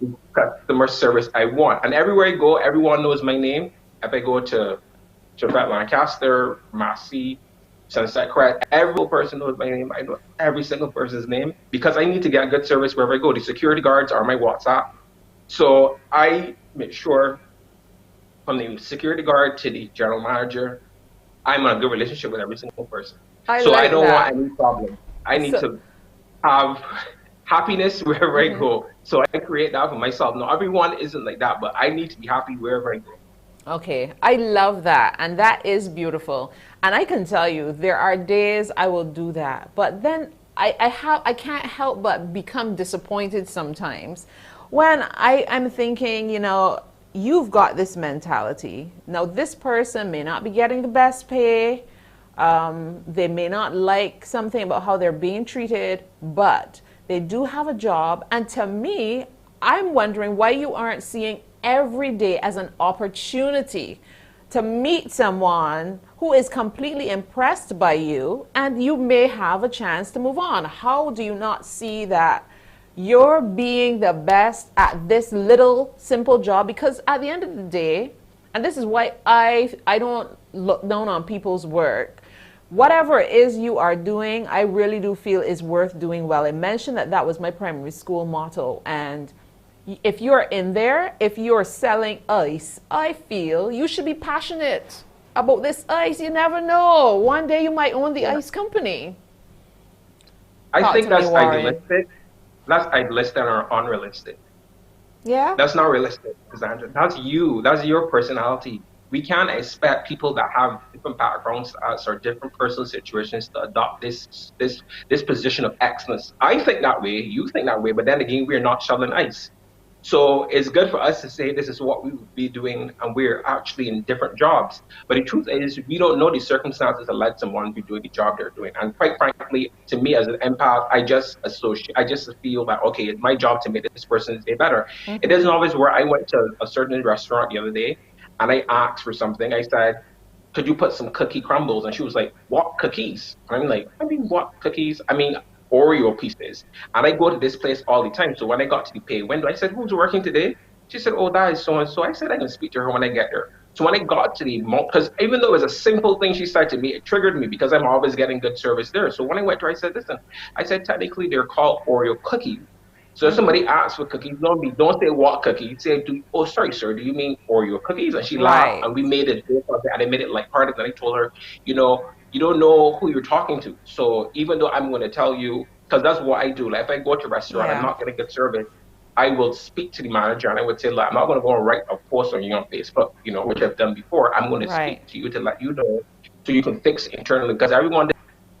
the customer service I want. And everywhere I go, everyone knows my name. If I go to Lancaster, Massey, Sunset Crest, every person knows my name. I know every single person's name, because I need to get good service wherever I go. The security guards are my WhatsApp. So I make sure, from the security guard to the general manager, I'm in a good relationship with every single person. I don't want any problem. I need to have happiness wherever I go. So I create that for myself. No, everyone isn't like that, but I need to be happy wherever I go. Okay, I love that, and that is beautiful. And I can tell you, there are days I will do that, but then I can't help but become disappointed sometimes when I'm thinking, you know, you've got this mentality. Now, this person may not be getting the best pay. They may not like something about how they're being treated, but they do have a job. And to me, I'm wondering why you aren't seeing every day as an opportunity to meet someone who is completely impressed by you, and you may have a chance to move on. How do you not see that you're being the best at this little simple job? Because at the end of the day, and this is why I don't look down on people's work, whatever it is you are doing, I really do feel is worth doing well. I mentioned that that was my primary school motto, and if you're in there, if you're selling ice, I feel you should be passionate about this ice. You never know. One day you might own the ice company. I think that's idealistic. That's idealistic or unrealistic. Yeah. That's not realistic, Cassandra. That's you. That's your personality. We can't expect people that have different backgrounds to us or different personal situations to adopt this position of excellence. I think that way. You think that way. But then again, we're not shoveling ice. So it's good for us to say this is what we would be doing, and we're actually in different jobs. But the truth is, we don't know the circumstances that led someone to do the job they're doing. And quite frankly, to me as an empath, I just feel that, okay, it's my job to make this person's day better. Mm-hmm. It isn't always where I went to a certain restaurant the other day, and I asked for something. I said, could you put some cookie crumbles? And she was like, what cookies? And I'm like, I mean, what cookies? I mean, Oreo pieces. And I go to this place all the time. So when I got to the pay window, I said, who's working today? She said, oh, that is so-and-so. I said, I can speak to her when I get there. So when I got to the, because even though it was a simple thing she said to me, it triggered me because I'm always getting good service there. So when I went to her, I said, listen, I said, technically they're called Oreo cookies. So if somebody asks for cookies, don't say what cookies. Say, oh, sorry, sir, do you mean Oreo cookies? And she laughed, and we made a joke of it, and I made it lighthearted. And I told her, you don't know who you're talking to. So even though I'm going to tell you, because that's what I do. Like if I go to a restaurant, I'm not getting good service, I will speak to the manager and I would say, like, I'm not going to go and write a post on you on Facebook, which I've done before. I'm going to speak to you to let you know so you can fix internally, because everyone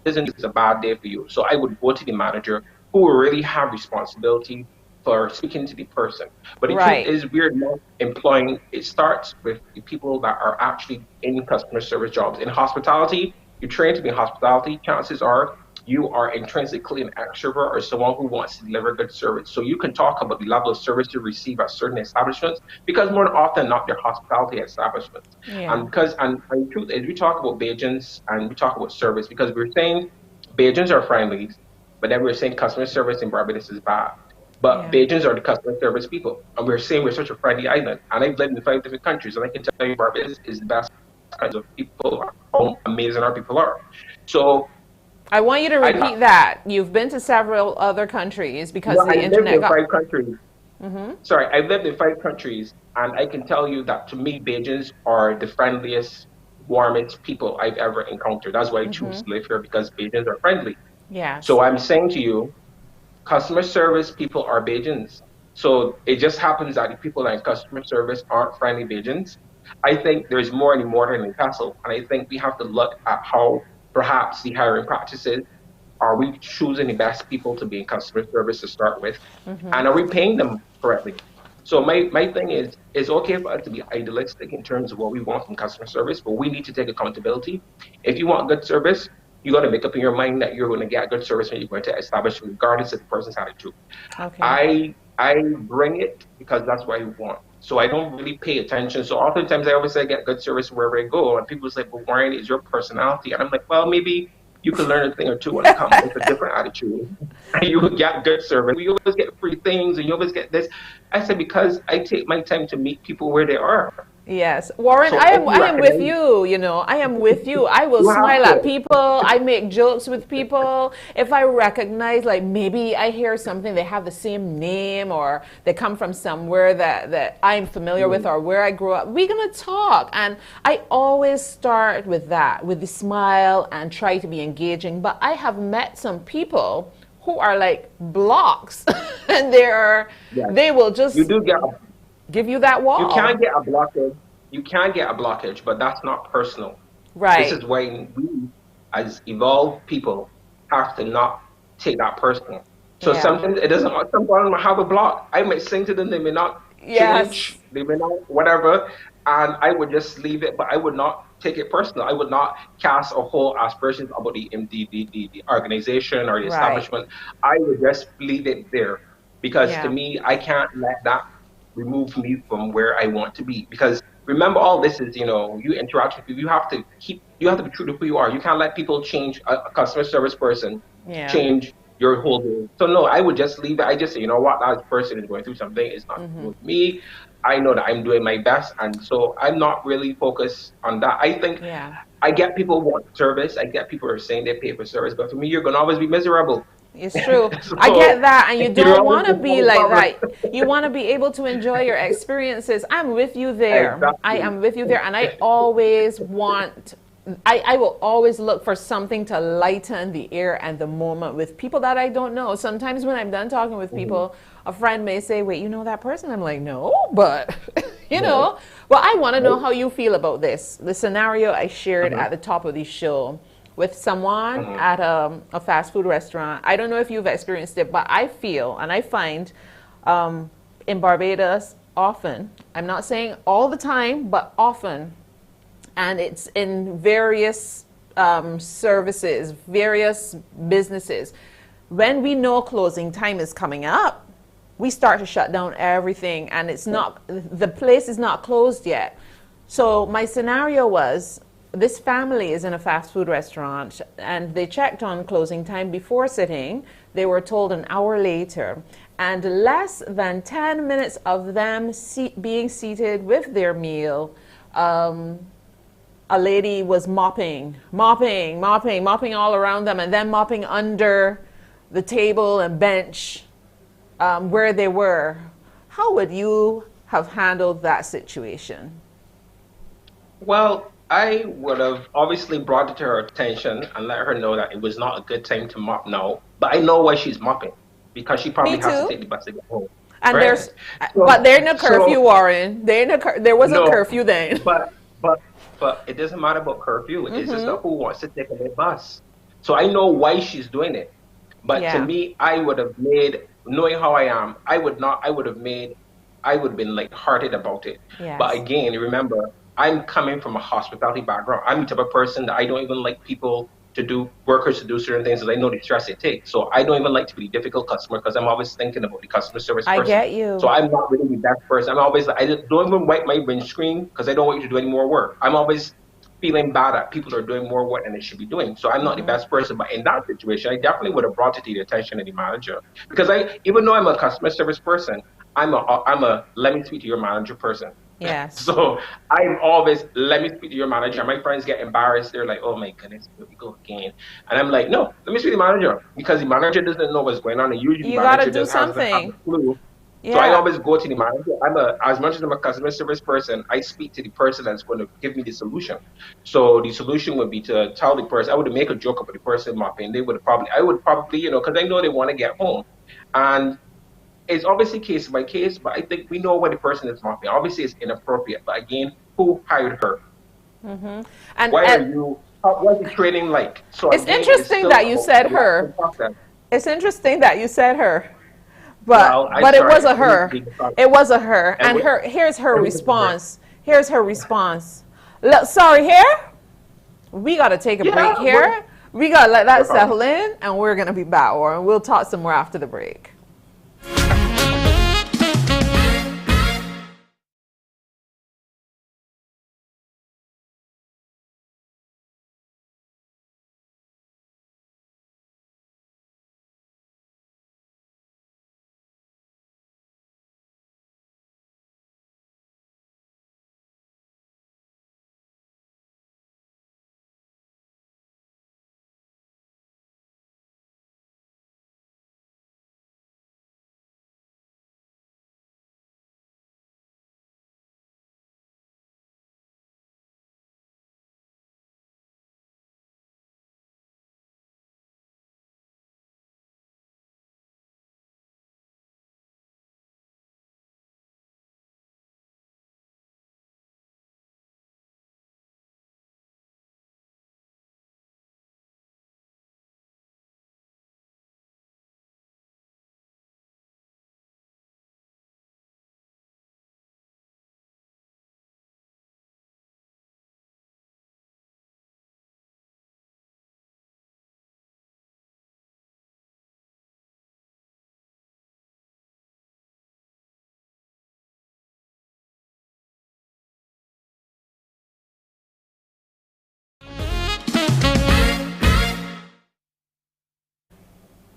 isn't a bad day for you. So I would go to the manager who will really have responsibility for speaking to the person. But the truth is, we're not employing, it starts with the people that are actually in customer service jobs. In hospitality, you're trained to be in hospitality, chances are you are intrinsically an extrovert or someone who wants to deliver good service. So you can talk about the level of service you receive at certain establishments, because more often than not, they're hospitality establishments. Yeah. And the truth is, we talk about Bajans and we talk about service because we're saying Bajans are friendly, but then we're saying customer service in Barbados is bad. But Bajans are the customer service people. And we're saying we're such a friendly island. And I've lived in 5 different countries, and I can tell you Barbados is the best kinds of people, how amazing our people are. So I want you to repeat that. You've been to several other countries because the internet got... I've lived in 5 countries. Mm-hmm. Sorry, I've lived in 5 countries, and I can tell you that to me, Bajans are the friendliest, warmest people I've ever encountered. That's why I choose to live here, because Bajans are friendly. Yeah. So I'm saying to you, customer service people are Bajans. So it just happens that the people in customer service aren't friendly Bajans. I think there's more in the mortar than the pestle, and I think we have to look at how perhaps the hiring practices, are we choosing the best people to be in customer service to start with? And are we paying them correctly? So my thing is, it's okay for us to be idealistic in terms of what we want from customer service, but we need to take accountability. If you want good service, you got to make up in your mind that you're going to get good service when you're going to establish, regardless of the person's attitude. Okay. I bring it because that's what I want. So I don't really pay attention. So oftentimes I always say I get good service wherever I go. And people say, but Warren, is your personality? And I'm like, well, maybe you can learn a thing or two when it comes with a different attitude. And you will get good service. You always get free things and you always get this. I said, because I take my time to meet people where they are. Yes, Warren, so I am with you, I am with you. I will smile at people. I make jokes with people. If I recognize, like, maybe I hear something, they have the same name or they come from somewhere that I'm familiar with or where I grew up, we're going to talk. And I always start with that, with the smile and try to be engaging. But I have met some people who are like blocks and they will just... You do get give you that wall. You can get a blockage. You can get a blockage, but that's not personal. Right. This is why we, as evolved people, have to not take that personal. So sometimes it doesn't. Someone might have a block. I might sing to them. They may not change. They may not whatever, and I would just leave it. But I would not take it personal. I would not cast a whole aspirations about the organization or the establishment. I would just leave it there, because to me, I can't let that remove me from where I want to be. Because remember all this is, you interact with people. You have to be true to who you are. You can't let people change a customer service person, Yeah. change your whole day. So no, I would just leave it. I just say, you know what, that person is going through something. It's not with me. I know that I'm doing my best, and so I'm not really focused on that. I think Yeah. I get people want service. I get people are saying they pay for service, but for me, you're gonna always be miserable. It's true. I So get that, and you you're don't always want to gonna be have a like problem. that. You want to be able to enjoy your experiences. I'm with you there. I Exactly. am with you there, and I always want. I will always look for something to lighten the air and the moment with people that I don't know. Sometimes when I'm done talking with people, a friend may say, "Wait, you know that person?" I'm like, "No, but you Right. know." Well, I want to know Right. how you feel about this. The scenario I shared at the top of the show with someone at a fast food restaurant. I don't know if you've experienced it, but I feel and I find in Barbados often, I'm not saying all the time, but often, and it's in various services, various businesses. When we know closing time is coming up, we start to shut down everything, and the place is not closed yet. So my scenario was, this family is in a fast food restaurant and they checked on closing time before sitting. They were told an hour later, and less than 10 minutes of them being seated with their meal, a lady was mopping all around them, and then mopping under the table and bench where they were. How would you have handled that situation? Well, I would have obviously brought it to her attention and let her know that it was not a good time to mop now. But I know why she's mopping because she Me probably has to too. take the bus to get home, And right? but So, they're in a curfew, so, Warren. There wasn't no, curfew then. but, but, but it doesn't matter about curfew. It's just that who wants to take a bus. So I know why she's doing it. But to Yeah. me, I would have made, knowing how I am, I would not, I would have been like hearted about it. But Yes. again, remember, I'm coming from a hospitality background. I'm the type of person that I don't even like workers to do certain things because I know the stress it takes. So I don't even like to be the difficult customer because I'm always thinking about the customer service I person. get So you. I'm not really the best person. I'm always like, I just don't even wipe my windscreen because I don't want you to do any more work. I'm always feeling bad that people are doing more work than they should be doing. So I'm not the best person. But in that situation, I definitely would have brought it to the attention of the manager because even though I'm a customer service person, I'm a let me speak to your manager person. Yes. So I'm always let me speak to your manager. My friends get embarrassed. They're like, "Oh my goodness, here we go again." And I'm like, "No, let me speak to the manager because the manager doesn't know what's going on, and usually the You got to manager do doesn't have a something. clue." So I Yeah. always go to the manager. As much as I'm a customer service person, I speak to the person that's going to give me the solution. So the solution would be to tell the person. I would make a joke about the person mopping. I would probably, because I know they want to get home, and it's obviously case by case. But I think we know what the person is mopping. Obviously, it's inappropriate. But again, who hired her? And Why are you? What's the training like? So it's again, it's interesting still that you about said the actual her. process. It's interesting that you said her. But Well, I but it was sorry, a I didn't her. speak about It was a her. and And we, here's her everything was her. response. Here's her response. Look, sorry, here. We got to take a break Yeah, well, here. We got to let no that problem. settle in, and we're going to be back, or we'll talk some more after the break.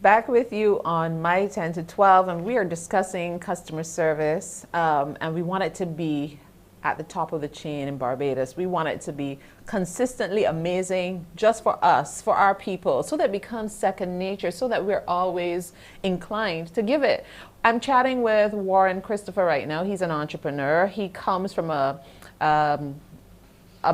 Back with you on my 10 to 12, and we are discussing customer service, and we want it to be at the top of the chain in Barbados. We want it to be consistently amazing just for us, for our people, so that it becomes second nature, so that we're always inclined to give it. I'm chatting with Warren Christopher right now. He's an entrepreneur. He comes from a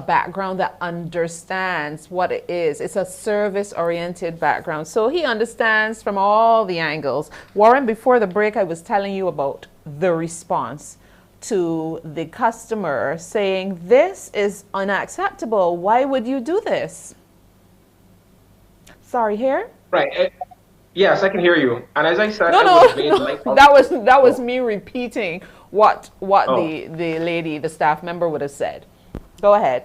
background that understands what it is. It's a service-oriented background. So he understands from all the angles. Warren, before the break, I was telling you about the response to the customer saying, this is unacceptable. Why would you do this? Sorry, here? Right. Yes, I can hear you. And as I said, no, that was me repeating what the lady, the staff member would have said. Go ahead.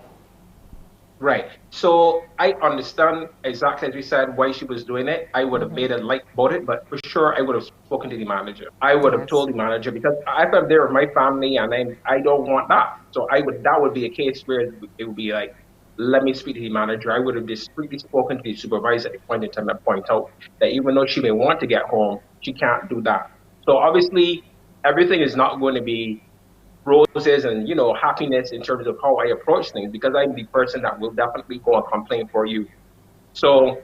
Right. So I understand exactly as you said why she was doing it. I would have made a light about it, but for sure I would have spoken to the manager. I would have told the manager, because I thought there with my family and I don't want that. So that would be a case where it would be like, let me speak to the manager. I would have discreetly spoken to the supervisor at the point in time and point out that even though she may want to get home, she can't do that. So obviously everything is not going to be roses and happiness in terms of how I approach things, because I'm the person that will definitely go and complain for you. So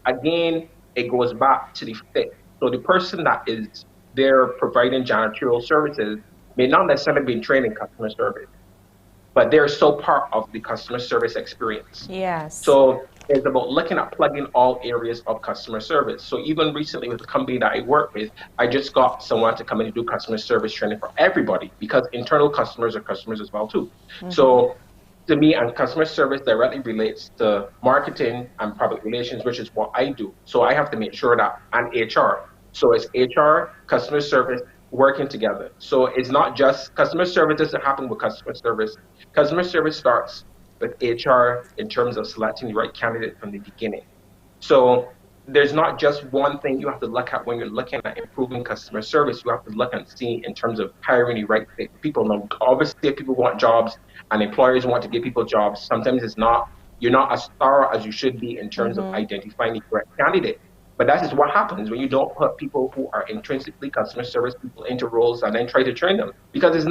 again, it goes back to the fit. So the person that is there providing janitorial services may not necessarily be trained in customer service, but they're still part of the customer service experience. Yes. So it's about looking at plugging all areas of customer service. So even recently with the company that I work with, I just got someone to come in and do customer service training for everybody, because internal customers are customers as well too. So to me, and customer service directly relates to marketing and public relations, which is what I do. So I have to make sure that, and HR. So it's HR, customer service, working together. So it's not just customer service doesn't happen with customer service. Customer service starts with HR in terms of selecting the right candidate from the beginning. So there's not just one thing you have to look at when you're looking at improving customer service. You have to look and see in terms of hiring the right people. Now, obviously, if people want jobs and employers want to give people jobs, sometimes you're not as thorough as you should be in terms of identifying the correct candidate. But that is what happens when you don't put people who are intrinsically customer service people into roles and then try to train them. Because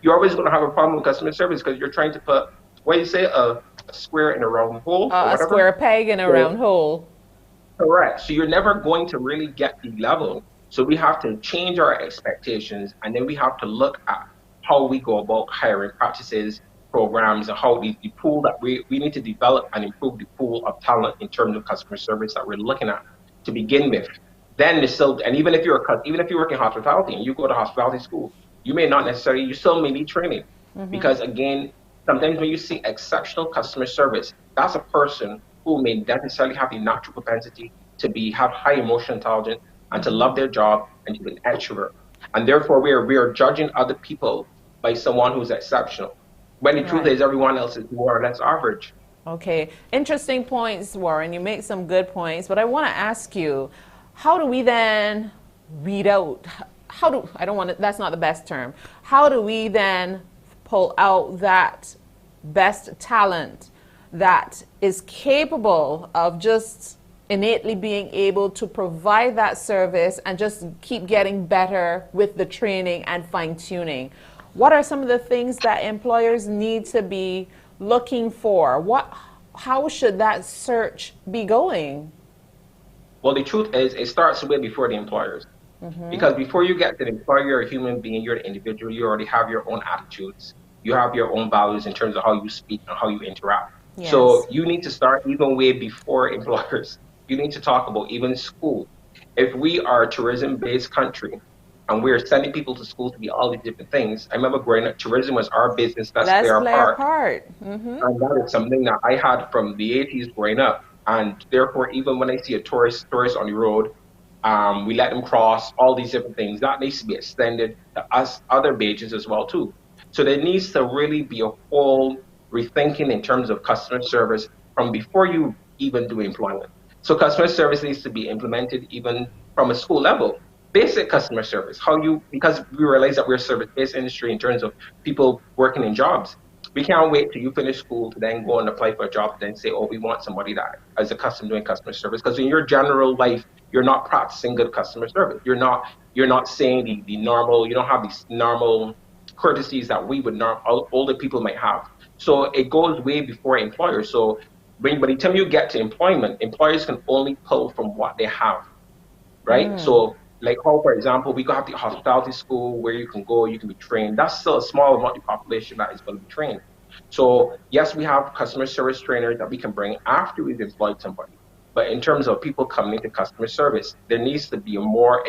you're always going to have a problem with customer service, because you're trying to put, what do you say, a square in a round hole? A square peg in a round hole. Correct. So you're never going to really get the level. So we have to change our expectations, and then we have to look at how we go about hiring practices, programs, and how the pool that we need to develop and improve the pool of talent in terms of customer service that we're looking at to begin with. Then and even if you work in hospitality and you go to hospitality school, you still may need training, because again, sometimes when you see exceptional customer service, that's a person who may necessarily have the natural propensity to have high emotional intelligence and to love their job and to be an extrovert. And therefore, we are judging other people by someone who's exceptional, when the truth is everyone else is more or less average. Okay, interesting points, Warren. You make some good points, but I want to ask you, how do we then weed out? That's not the best term. How do we then pull out that best talent that is capable of just innately being able to provide that service and just keep getting better with the training and fine-tuning? What are some of the things that employers need to be looking for? How should that search be going? Well, the truth is, it starts way before the employers. Because before you get to the employer, you're a human being, you're an individual, you already have your own attitudes, you have your own values in terms of how you speak and how you interact. Yes. So you need to start even way before employers. You need to talk about even school. If we are a tourism-based country and we're sending people to school to be all these different things, I remember growing up, tourism was our business. Let's play our part. And that is something that I had from the 80s growing up. And therefore, even when I see a tourist on the road, we let them cross, all these different things. That needs to be extended to us other pages as well too. So there needs to really be a whole rethinking in terms of customer service from before you even do employment. So customer service needs to be implemented even from a school level. Basic customer service, because we realize that we're a service-based industry in terms of people working in jobs. We can't wait till you finish school to then go and apply for a job and then say, oh, we want somebody that as a customer doing customer service. Because in your general life, you're not practicing good customer service. You're not saying the normal, you don't have these normal courtesies that we would older people might have. So it goes way before employers. So by the time you get to employment, employers can only pull from what they have, right? So like how, for example, we go have the hospitality school where you can go, you can be trained. That's still a small amount of the population that is going to be trained. So yes, we have customer service trainers that we can bring after we've employed somebody. But in terms of people coming into customer service, there needs to be more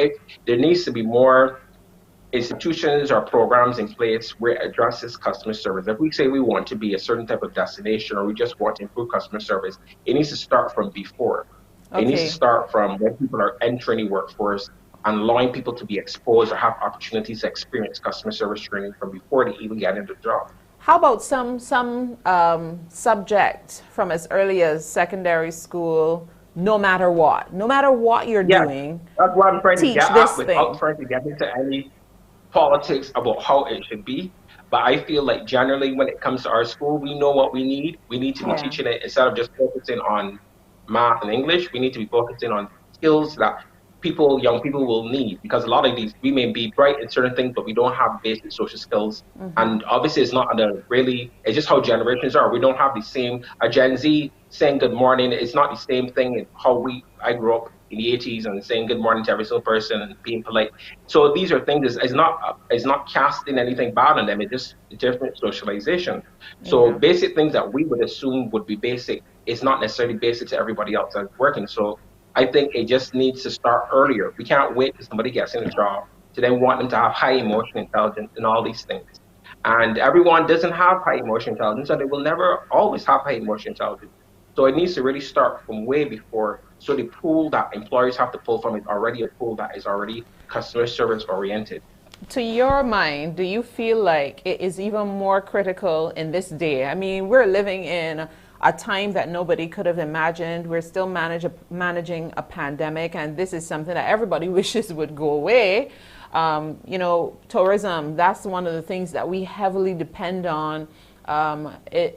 institutions or programs in place where it addresses customer service. If we say we want to be a certain type of destination or we just want to improve customer service, it needs to start from before. It needs to start from when people are entering the workforce and allowing people to be exposed or have opportunities to experience customer service training from before they even get into the job. How about some subject from as early as secondary school, no matter what you're doing, that's what I'm trying to get at without trying to get into any politics about how it should be. But I feel like generally when it comes to our school, we know what we need. We need to be teaching it instead of just focusing on math and English. We need to be focusing on skills that young people will need, because a lot of these, we may be bright in certain things, but we don't have basic social skills. And obviously it's not it's just how generations are. We don't have the same, a Gen Z saying good morning, it's not the same thing in how I grew up in the 80s and saying good morning to every single person and being polite. So these are things, it's not casting anything bad on them, it's just different socialization. So basic things that we would assume would be basic is not necessarily basic to everybody else that's working. So I think it just needs to start earlier. We can't wait till somebody gets in a job to then want them to have high emotional intelligence and all these things. And everyone doesn't have high emotional intelligence, and they will never always have high emotional intelligence. So it needs to really start from way before. So the pool that employers have to pull from is already a pool that is already customer service oriented. To your mind, do you feel like it is even more critical in this day? I mean, we're living in a time that nobody could have imagined. We're still managing a pandemic, and this is something that everybody wishes would go away. Tourism, that's one of the things that we heavily depend on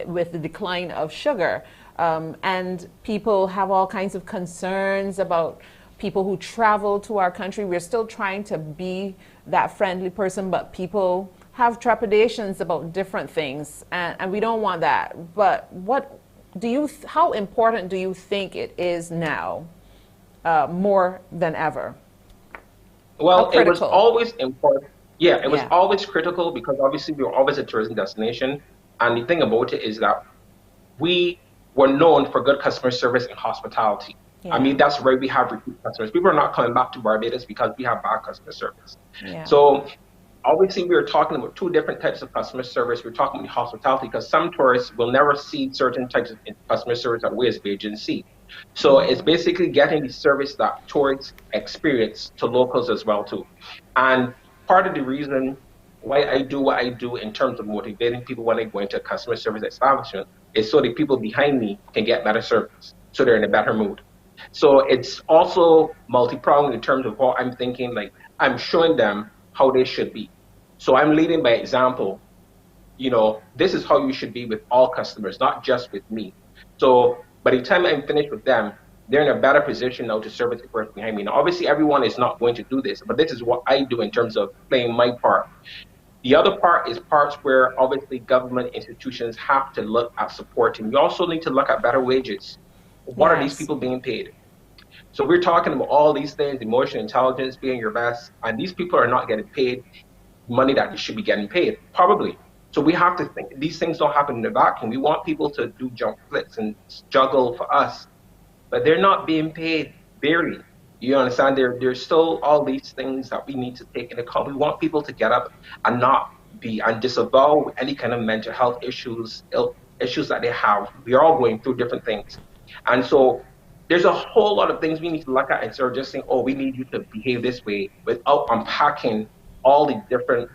with the decline of sugar. And people have all kinds of concerns about people who travel to our country. We're still trying to be that friendly person, but people have trepidations about different things, and we don't want that. But how important do you think it is now, more than ever? Well, it was always important. Yeah, it was always critical, because obviously we were always a tourism destination. And the thing about it is that we were known for good customer service and hospitality. I mean, that's where we have repeat customers. People are not coming back to Barbados because we have bad customer service. So obviously we were talking about two different types of customer service. We're talking about hospitality, because some tourists will never see certain types of customer service that we as agents see. So it's basically getting the service that tourists experience to locals as well too. And part of the reason why I do what I do in terms of motivating people when I go into a customer service establishment is so the people behind me can get better service, so they're in a better mood. So it's also multi-pronged in terms of what I'm thinking, like I'm showing them how they should be. So I'm leading by example. This is how you should be with all customers, not just with me. So by the time I'm finished with them, they're in a better position now to service the person behind me. Now, obviously, everyone is not going to do this, but this is what I do in terms of playing my part. The other part is parts where obviously government institutions have to look at supporting. We also need to look at better wages. What are these people being paid? So we're talking about all these things, emotional intelligence, being your best, and these people are not getting paid money that they should be getting paid, probably. So we have to think, these things don't happen in a vacuum. We want people to do jump flips and juggle for us, but they're not being paid barely. You understand? There's still all these things that we need to take into account. We want people to get up and disavow any kind of mental health issues that they have. We are all going through different things. And so there's a whole lot of things we need to look at instead of just saying, oh, we need you to behave this way, without unpacking all the different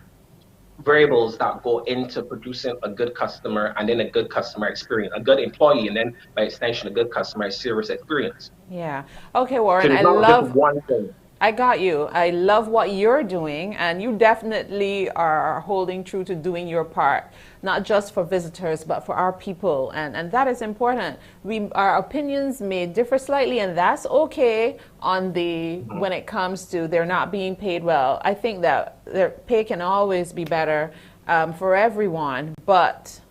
variables that go into producing a good customer, and then a good customer experience, a good employee, and then by extension, a good customer service experience. Yeah. Okay, Warren, so I love one thing. I got you. I love what you're doing, and you definitely are holding true to doing your part, not just for visitors, but for our people. And that is important. Our opinions may differ slightly, and that's okay on the when it comes to they're not being paid well. I think that their pay can always be better for everyone, but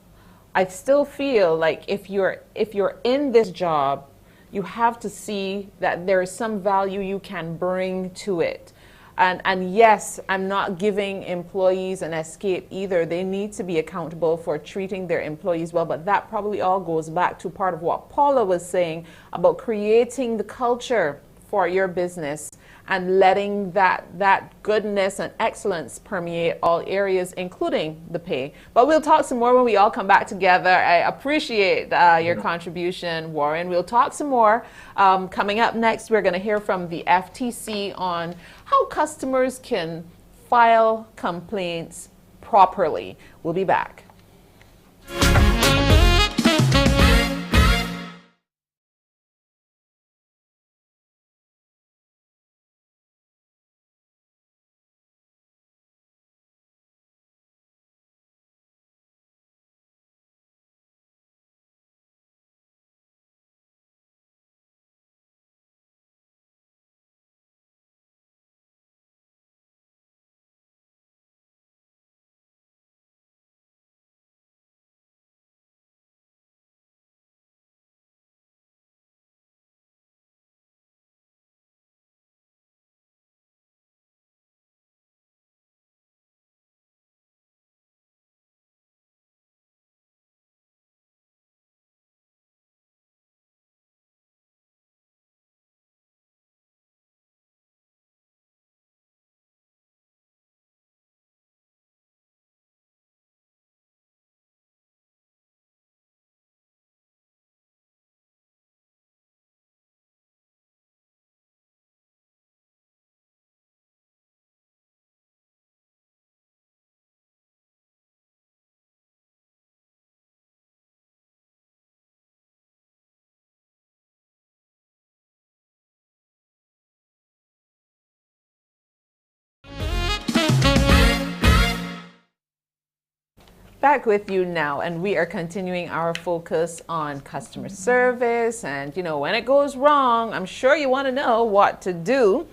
I still feel like if you're in this job, you have to see that there is some value you can bring to it. And yes, I'm not giving employees an escape either. They need to be accountable for treating their employees well, but that probably all goes back to part of what Paula was saying about creating the culture for your business and letting that goodness and excellence permeate all areas, including the pay. But we'll talk some more when we all come back together. I appreciate your contribution, Warren. We'll talk some more. Coming up next, we're going to hear from the FTC on how customers can file complaints properly. We'll be back. Back with you now, and we are continuing our focus on customer service. And when it goes wrong, I'm sure you want to know what to do.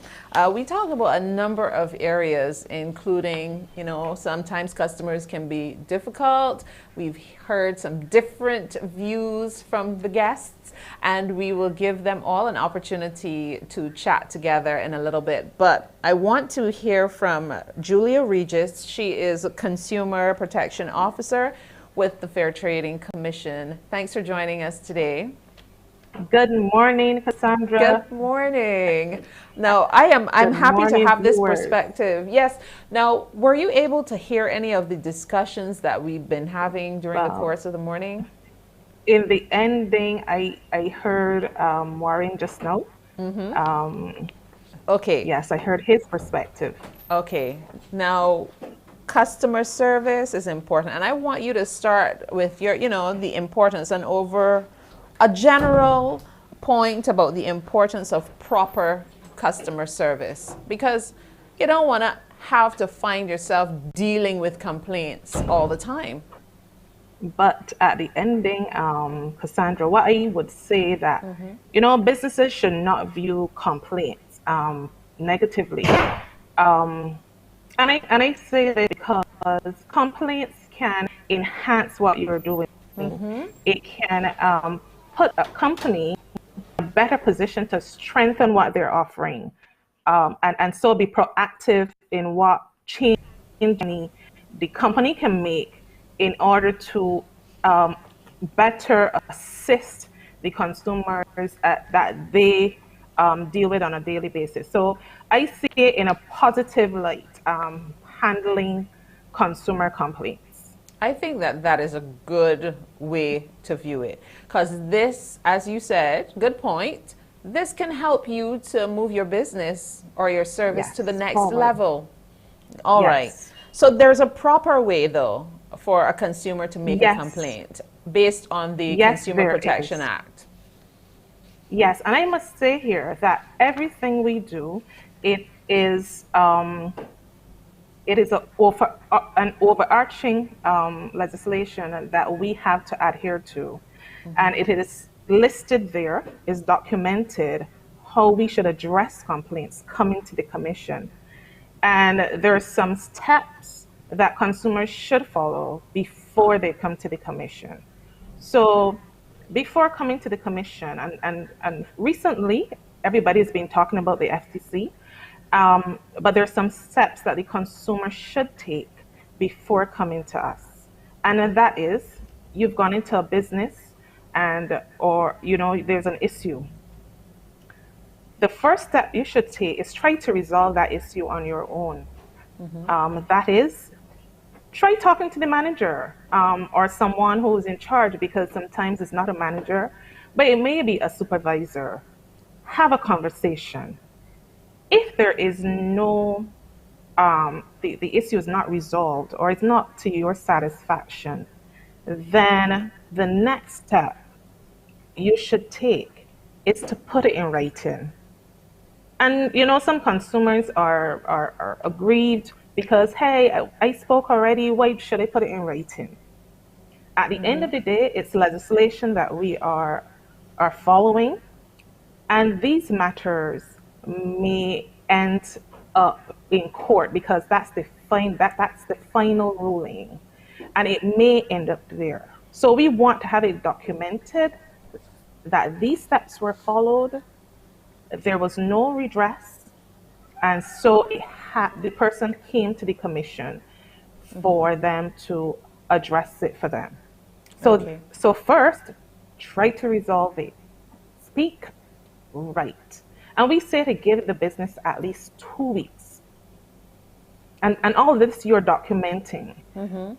We talk about a number of areas, including sometimes customers can be difficult. We've heard some different views from the guests, and we will give them all an opportunity to chat together in a little bit. But I want to hear from Julia Regis. She is a Consumer Protection Officer with the Fair Trading Commission. Thanks for joining us today. Good morning, Cassandra. Good morning. Now, I'm happy to have this perspective. Yes. Now, were you able to hear any of the discussions that we've been having during the course of the morning? In the ending, I heard Warren just now. Okay. Yes, I heard his perspective. Okay. Now, customer service is important, and I want you to start with your, the importance and over a general point about the importance of proper customer service, because you don't want to have to find yourself dealing with complaints all the time. But at the ending, Cassandra, what I would say that, businesses should not view complaints negatively. And I say that because complaints can enhance what you're doing. It can put a company in a better position to strengthen what they're offering, and so be proactive in what change the company can make in order to better assist the consumers that they deal with on a daily basis. So I see it in a positive light, handling consumer complaints. I think that is a good way to view it, because this, as you said, good point, this can help you to move your business or your service to the next level. All right. So there's a proper way, though, for a consumer to make a complaint based on the Consumer Protection Act. Yes, and I must say here that everything we do it is an overarching legislation that we have to adhere to. And it is listed there, is documented how we should address complaints coming to the commission. And there are some steps that consumers should follow before they come to the commission. So before coming to the commission, and recently everybody's been talking about the FTC, but there's some steps that the consumer should take before coming to us. And that is, you've gone into a business and, or, there's an issue. The first step you should take is try to resolve that issue on your own. That is, try talking to the manager or someone who is in charge, because sometimes it's not a manager, but it may be a supervisor. Have a conversation. If there is no, the issue is not resolved or it's not to your satisfaction, then the next step you should take is to put it in writing. And some consumers are aggrieved because, hey, I spoke already, why should I put it in writing? At the end of the day, it's legislation that we are following, and these matters may end up in court because that's the final ruling, and it may end up there. So we want to have it documented that these steps were followed, there was no redress, and so the person came to the commission for them to address it for them. So first, try to resolve it. Speak right. And we say to give the business at least 2 weeks. And all of this you're documenting.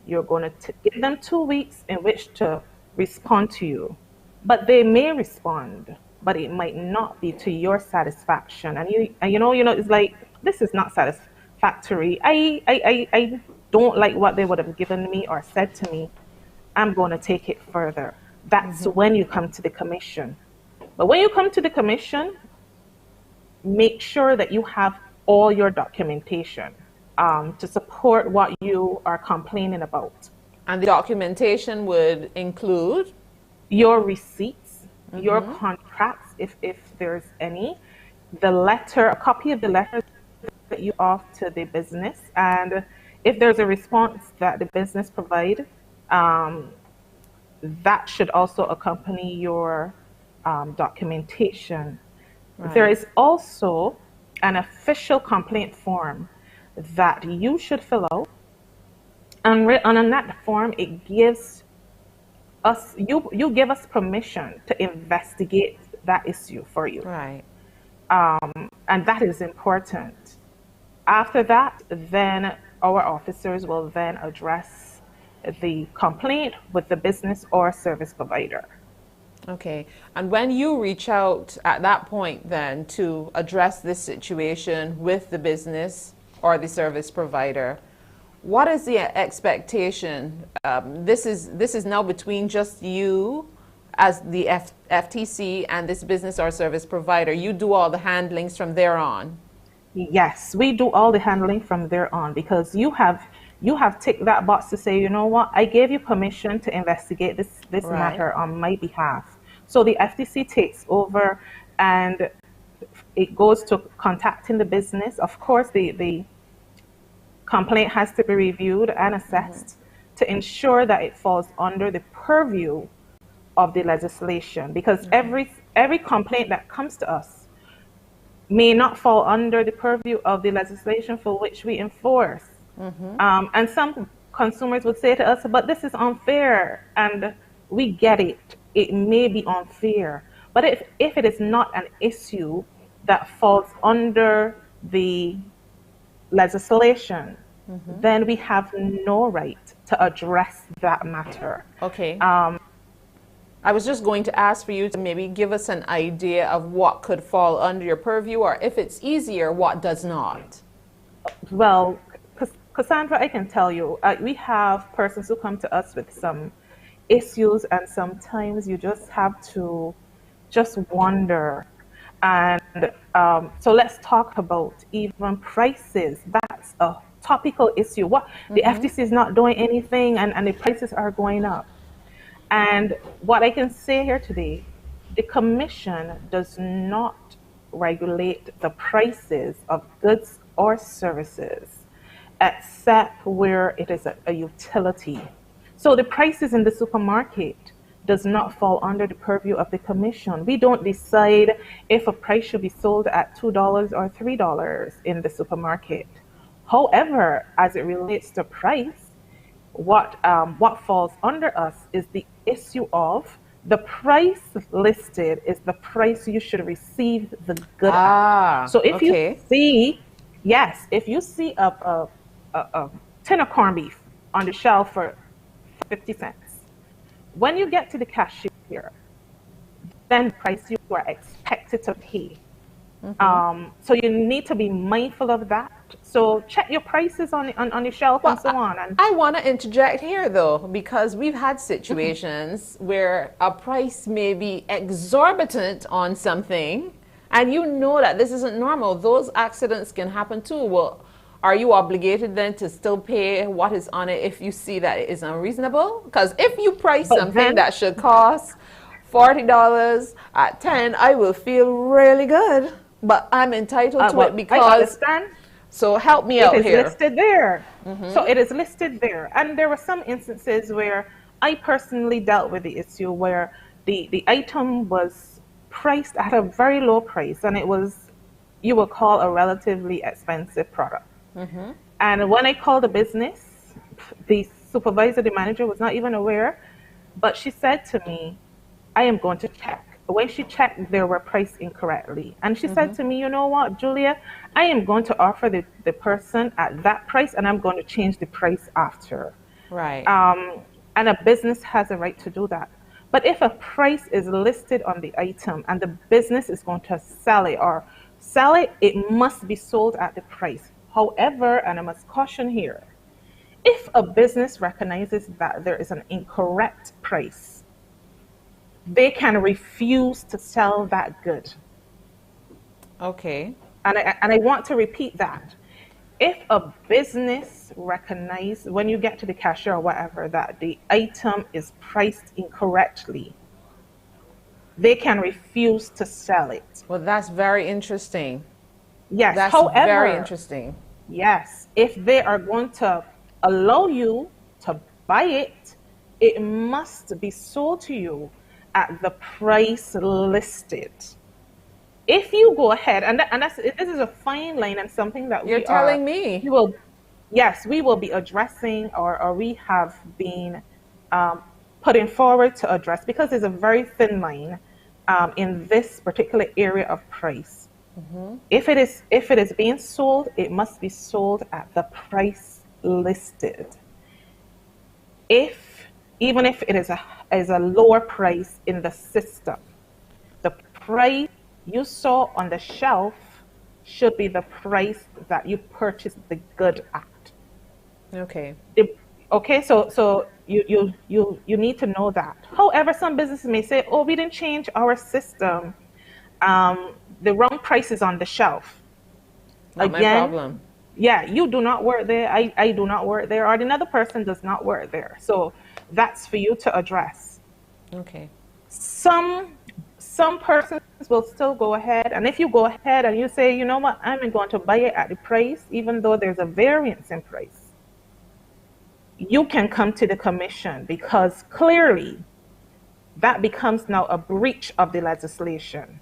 You're going to give them 2 weeks in which to respond to you. But they may respond, but it might not be to your satisfaction. And it's like, this is not satisfactory. I don't like what they would have given me or said to me. I'm going to take it further. That's when you come to the commission. But when you come to the commission, make sure that you have all your documentation to support what you are complaining about. And the documentation would include? Your receipts, your contracts, if there's any, a copy of the letter that you off to the business, and if there's a response that the business provide, that should also accompany your documentation. Right. There is also an official complaint form that you should fill out, and on that form it gives us, you give us permission to investigate that issue for you. Right. And that is important. After that, then our officers will then address the complaint with the business or service provider. Okay. And when you reach out at that point then to address this situation with the business or the service provider, what is the expectation? This is now between just you as the FTC and this business or service provider. You do all the handlings from there on. Yes, we do all the handling from there on, because you have ticked that box to say, you know what, I gave you permission to investigate this right. matter on my behalf. So the FTC takes over and it goes to contacting the business. Of course, the complaint has to be reviewed and assessed to ensure that it falls under the purview of the legislation, because every complaint that comes to us may not fall under the purview of the legislation for which we enforce. And some consumers would say to us, but this is unfair, and we get it. It may be unfair, but if it is not an issue that falls under the legislation, then we have no right to address that matter. Okay. I was just going to ask for you to maybe give us an idea of what could fall under your purview, or if it's easier, what does not. Well, Cassandra, I can tell you, we have persons who come to us with some issues, and sometimes you just have to just wonder. And so let's talk about even prices. That's a topical issue. What the FTC is not doing anything, and the prices are going up. And what I can say here today, the commission does not regulate the prices of goods or services except where it is a utility. So the prices in the supermarket does not fall under the purview of the commission. We don't decide if a price should be sold at $2 or $3 in the supermarket. However, as it relates to price, what falls under us is the issue of the price listed is the price you should receive the good at. So if you see, yes, if you see a tin of corned beef on the shelf for 50 cents, when you get to the cashier, then the price you are expected to pay. So you need to be mindful of that. So check your prices on the shelf and so on. And I want to interject here though, because we've had situations where a price may be exorbitant on something, and you know that this isn't normal. Those accidents can happen too. Well, are you obligated then to still pay what is on it if you see that it is unreasonable? Because if you price something that should cost $40 at 10, I will feel really good. But I'm entitled to it because I understand. So help me out here. It is listed there. So it is listed there. And there were some instances where I personally dealt with the issue where the item was priced at a very low price, and it was, you would call, a relatively expensive product. And when I called the business, the supervisor, the manager, was not even aware, but she said to me, I am going to check. When she checked, they were priced incorrectly. And she said to me, you know what, Julia, I am going to offer the person at that price, and I'm going to change the price after. Right. And a business has a right to do that. But if a price is listed on the item and the business is going to sell it, it must be sold at the price. However, and I must caution here, if a business recognizes that there is an incorrect price, they can refuse to sell that good. Okay. And I want to repeat that. If a business recognizes, when you get to the cashier or whatever, that the item is priced incorrectly, they can refuse to sell it. Well, that's very interesting. Yes. That's however, very interesting. Yes. If they are going to allow you to buy it, it must be sold to you at the price listed. If you go ahead, and this is a fine line and something that you're telling me. We will be addressing, or we have been putting forward to address, because there's a very thin line in this particular area of price. If it is being sold, it must be sold at the price listed. Even if it is a lower price in the system, the price you saw on the shelf should be the price that you purchased the good at. Okay. So you need to know that. However, some businesses may say, oh, we didn't change our system. The wrong price is on the shelf. Not my problem. Yeah, you do not work there. I do not work there, or another person does not work there. So that's for you to address. Okay. Some persons will still go ahead, and if you go ahead and you say, you know what, I'm going to buy it at the price, even though there's a variance in price, you can come to the commission, because clearly that becomes now a breach of the legislation.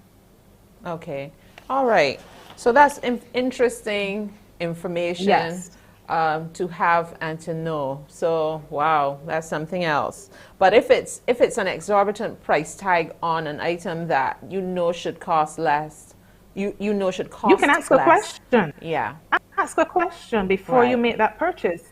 Okay. All right. So that's interesting information. Yes. To have and to know. So wow, that's something else. But if it's an exorbitant price tag on an item that you know should cost less, you know should cost less. You can ask a question. Yeah. Ask a question before you make that purchase.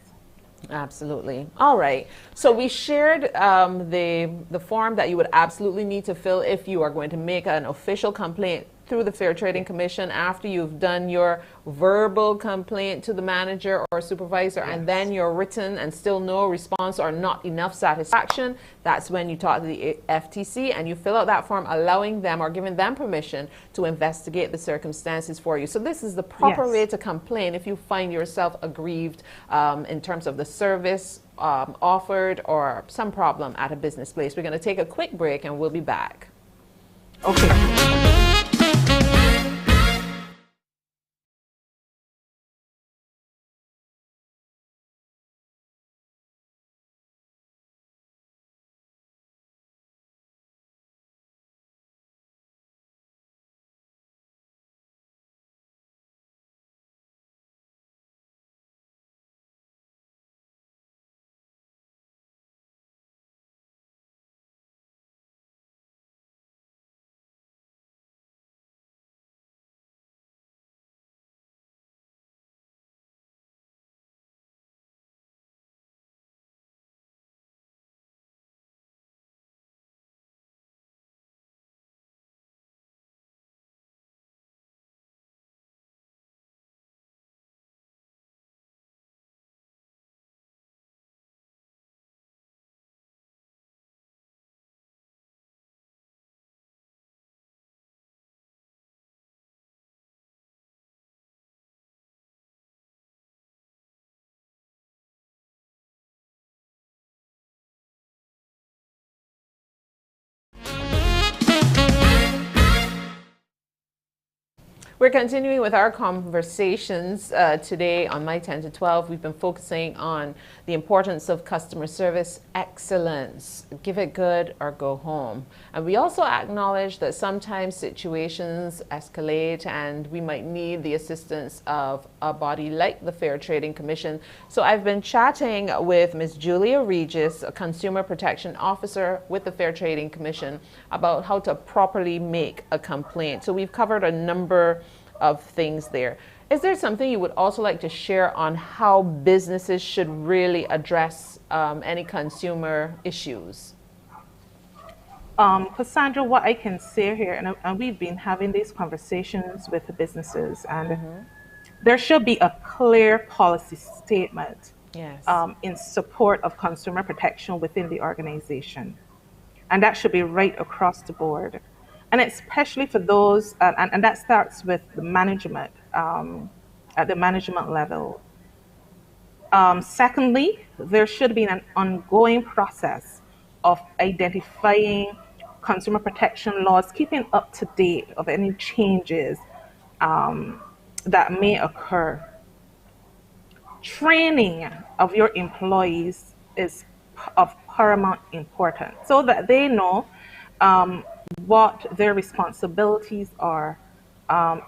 Absolutely. All right. So we shared the form that you would absolutely need to fill if you are going to make an official complaint through the Fair Trading Commission after you've done your verbal complaint to the manager or supervisor, and then your written and still no response or not enough satisfaction, that's when you talk to the FTC and you fill out that form allowing them or giving them permission to investigate the circumstances for you. So this is the proper way to complain if you find yourself aggrieved in terms of the service offered or some problem at a business place. We're going to take a quick break and we'll be back. Okay. We're continuing with our conversations today on My 10 to 12. We've been focusing on the importance of customer service excellence. Give it good or go home. And we also acknowledge that sometimes situations escalate and we might need the assistance of a body like the Fair Trading Commission. So I've been chatting with Ms. Julia Regis, a Consumer Protection Officer with the Fair Trading Commission, about how to properly make a complaint. So we've covered a number of things there. Is there something you would also like to share on how businesses should really address any consumer issues? Cassandra, what I can say here, and we've been having these conversations with the businesses, and there should be a clear policy statement in support of consumer protection within the organization. And that should be right across the board. And especially for those, and that starts with the management, at the management level. Secondly, there should be an ongoing process of identifying consumer protection laws, keeping up to date of any changes that may occur. Training of your employees is of paramount importance so that they know what their responsibilities are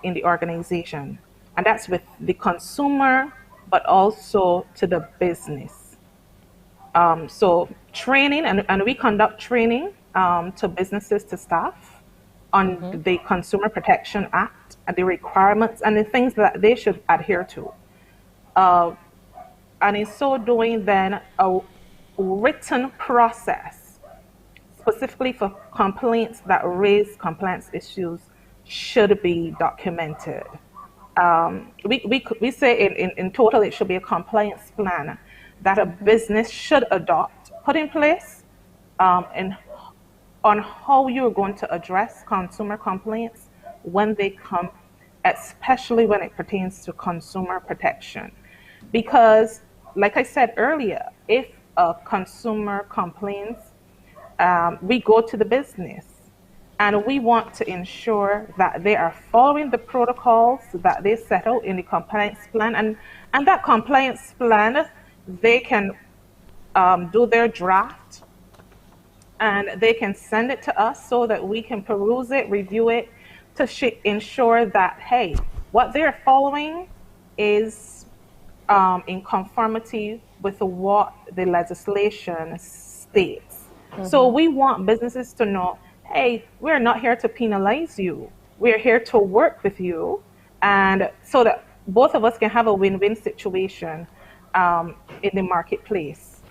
in the organization. And that's with the consumer, but also to the business. So training, and we conduct training to businesses, to staff on the Consumer Protection Act and the requirements and the things that they should adhere to. And in so doing, then a written process specifically for complaints that raise compliance issues should be documented. We say in total it should be a compliance plan that a business should adopt, put in place on how you're going to address consumer complaints when they come, especially when it pertains to consumer protection. Because, like I said earlier, if a consumer complains, we go to the business and we want to ensure that they are following the protocols that they set out in the compliance plan, and that compliance plan, they can do their draft and they can send it to us so that we can peruse it, review it, to ensure that, hey, what they're following is in conformity with what the legislation states. So we want businesses to know, hey, we're not here to penalize you. We're here to work with you, and so that both of us can have a win-win situation in the marketplace.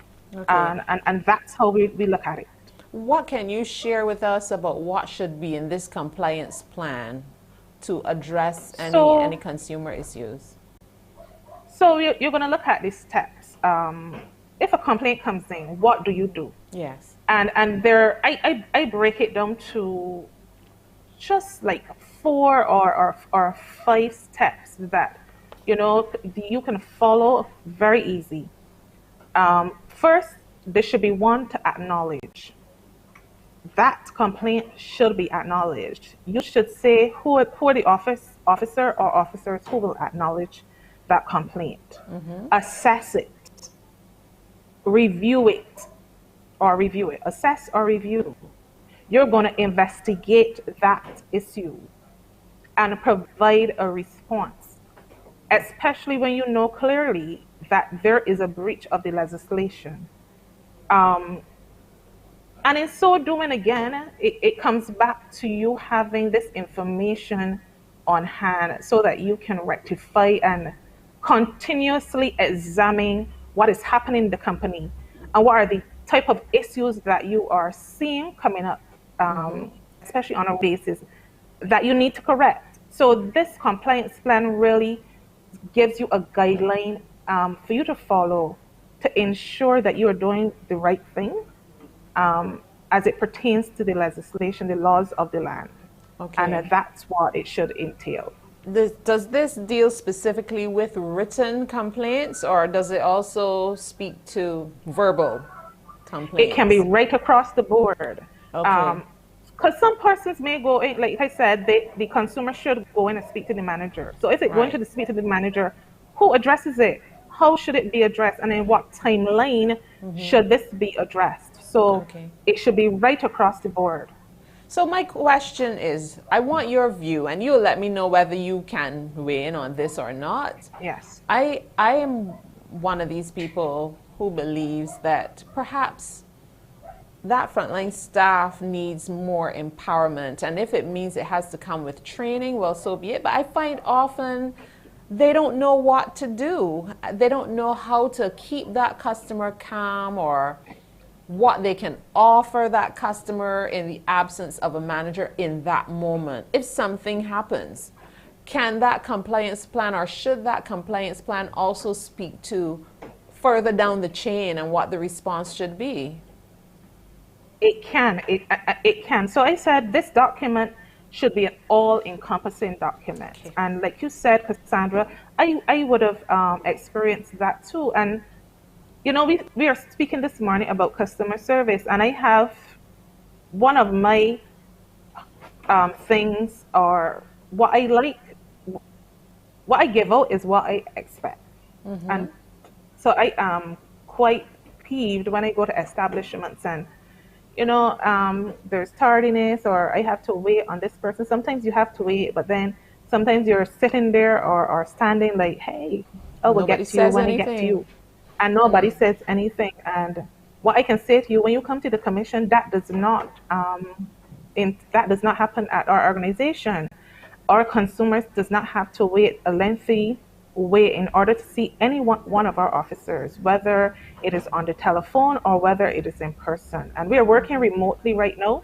And that's how we look at it. What can you share with us about what should be in this compliance plan to address any So, consumer issues? so you're going to look at these steps. If a complaint comes in, what do you do? Yes. And there, I break it down to just like four or five steps that you can follow very easy. First, there should be one to acknowledge. That complaint should be acknowledged. You should say who are the officer or officers who will acknowledge that complaint. Assess it, review it, assess or review. You're going to investigate that issue and provide a response, especially when you know clearly that there is a breach of the legislation. And in so doing, again, it comes back to you having this information on hand so that you can rectify and continuously examine what is happening in the company and what are the type of issues that you are seeing coming up, especially on a basis that you need to correct. So this compliance plan really gives you a guideline for you to follow to ensure that you are doing the right thing as it pertains to the legislation, the laws of the land. Okay. And that's what it should entail. Does this deal specifically with written complaints, or does it also speak to verbal complaints? It can be right across the board. Okay. Because some persons may go in, like I said, the consumer should go in and speak to the manager. So if it's going to speak to the manager, who addresses it? How should it be addressed? And in what timeline should this be addressed? So it should be right across the board. So my question is, I want your view, and you'll let me know whether you can weigh in on this or not. Yes. I am one of these people who believes that perhaps that frontline staff needs more empowerment, and if it means it has to come with training, well, so be it. But I find often they don't know what to do. They don't know how to keep that customer calm or what they can offer that customer in the absence of a manager in that moment. If something happens, can that compliance plan, or should that compliance plan also speak to further down the chain and what the response should be? It can. It can. So I said this document should be an all-encompassing document. Okay. And like you said, Cassandra, I would have experienced that too. And we are speaking this morning about customer service, and I have one of my things, or what I like, what I give out is what I expect. And so I am quite peeved when I go to establishments and there's tardiness, or I have to wait on this person. Sometimes you have to wait, but then sometimes you're sitting there or standing like, hey, we'll get to you when we get to you. And nobody says anything. And what I can say to you, when you come to the commission, that does not happen at our organization. Our consumers does not have to wait a lengthy wait in order to see any one of our officers, whether it is on the telephone or whether it is in person. And we are working remotely right now,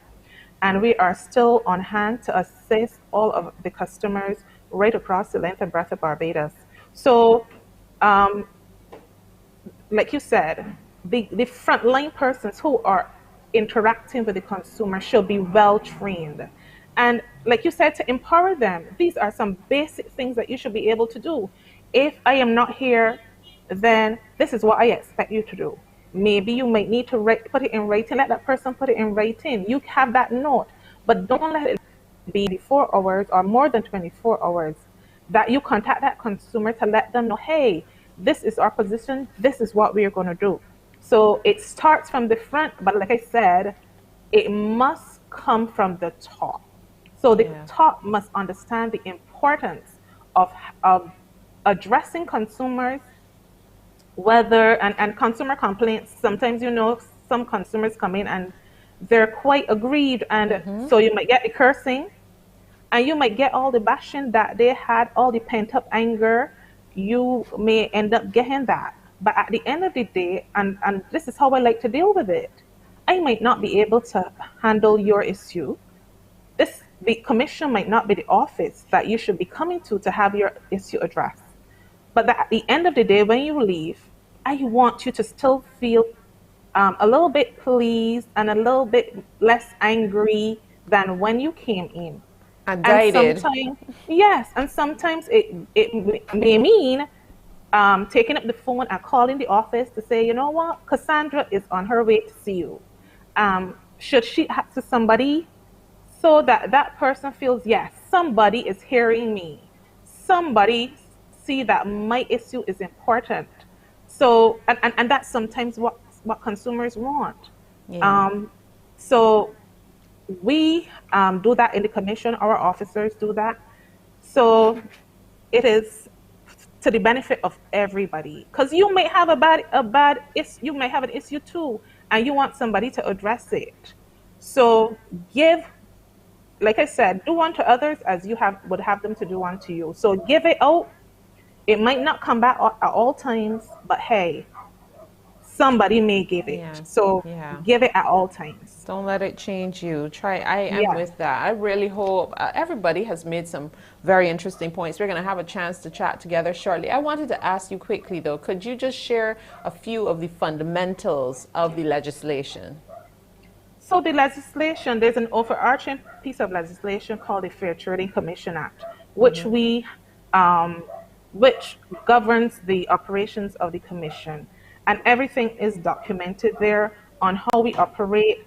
and we are still on hand to assist all of the customers right across the length and breadth of Barbados. So, like you said, the frontline persons who are interacting with the consumer should be well trained. And like you said, to empower them, these are some basic things that you should be able to do. If I am not here, then this is what I expect you to do. Maybe you might need to put it in writing. Let that person put it in writing. You have that note, but don't let it be 24 hours or more than 24 hours that you contact that consumer to let them know, hey, this is our position. This is what we are going to do. So it starts from the front, but like I said, it must come from the top. So the top must understand the importance of addressing consumers, whether, and consumer complaints. Sometimes, some consumers come in and they're quite aggrieved, and so you might get the cursing, and you might get all the bashing that they had, all the pent-up anger. You may end up getting that. But at the end of the day, and this is how I like to deal with it, I might not be able to handle your issue. the commission might not be the office that you should be coming to have your issue addressed. But that at the end of the day, when you leave, I want you to still feel a little bit pleased and a little bit less angry than when you came in. And And guided. sometimes, yes, and sometimes it may mean taking up the phone and calling the office to say, you know what, Cassandra is on her way to see you. Should she have to somebody so that that person feels, yes, somebody is hearing me. Somebody see that my issue is important. So, and that's sometimes what consumers want. Yeah. So we do that in the commission. Our officers do that. So it is to the benefit of everybody, because you may have you may have an issue too, and you want somebody to address it. So like I said, do unto others as you would have them to do unto you. So give it out. It might not come back at all times, but hey, somebody may give it. Yeah. So Yeah. give it at all times. Don't let it change you. I am Yeah. with that. I really hope everybody has made some very interesting points. We're going to have a chance to chat together shortly. I wanted to ask you quickly, though, could you just share a few of the fundamentals of the legislation? So the legislation, there's an overarching piece of legislation called the Fair Trading Commission Act, which which governs the operations of the commission, and everything is documented there on how we operate.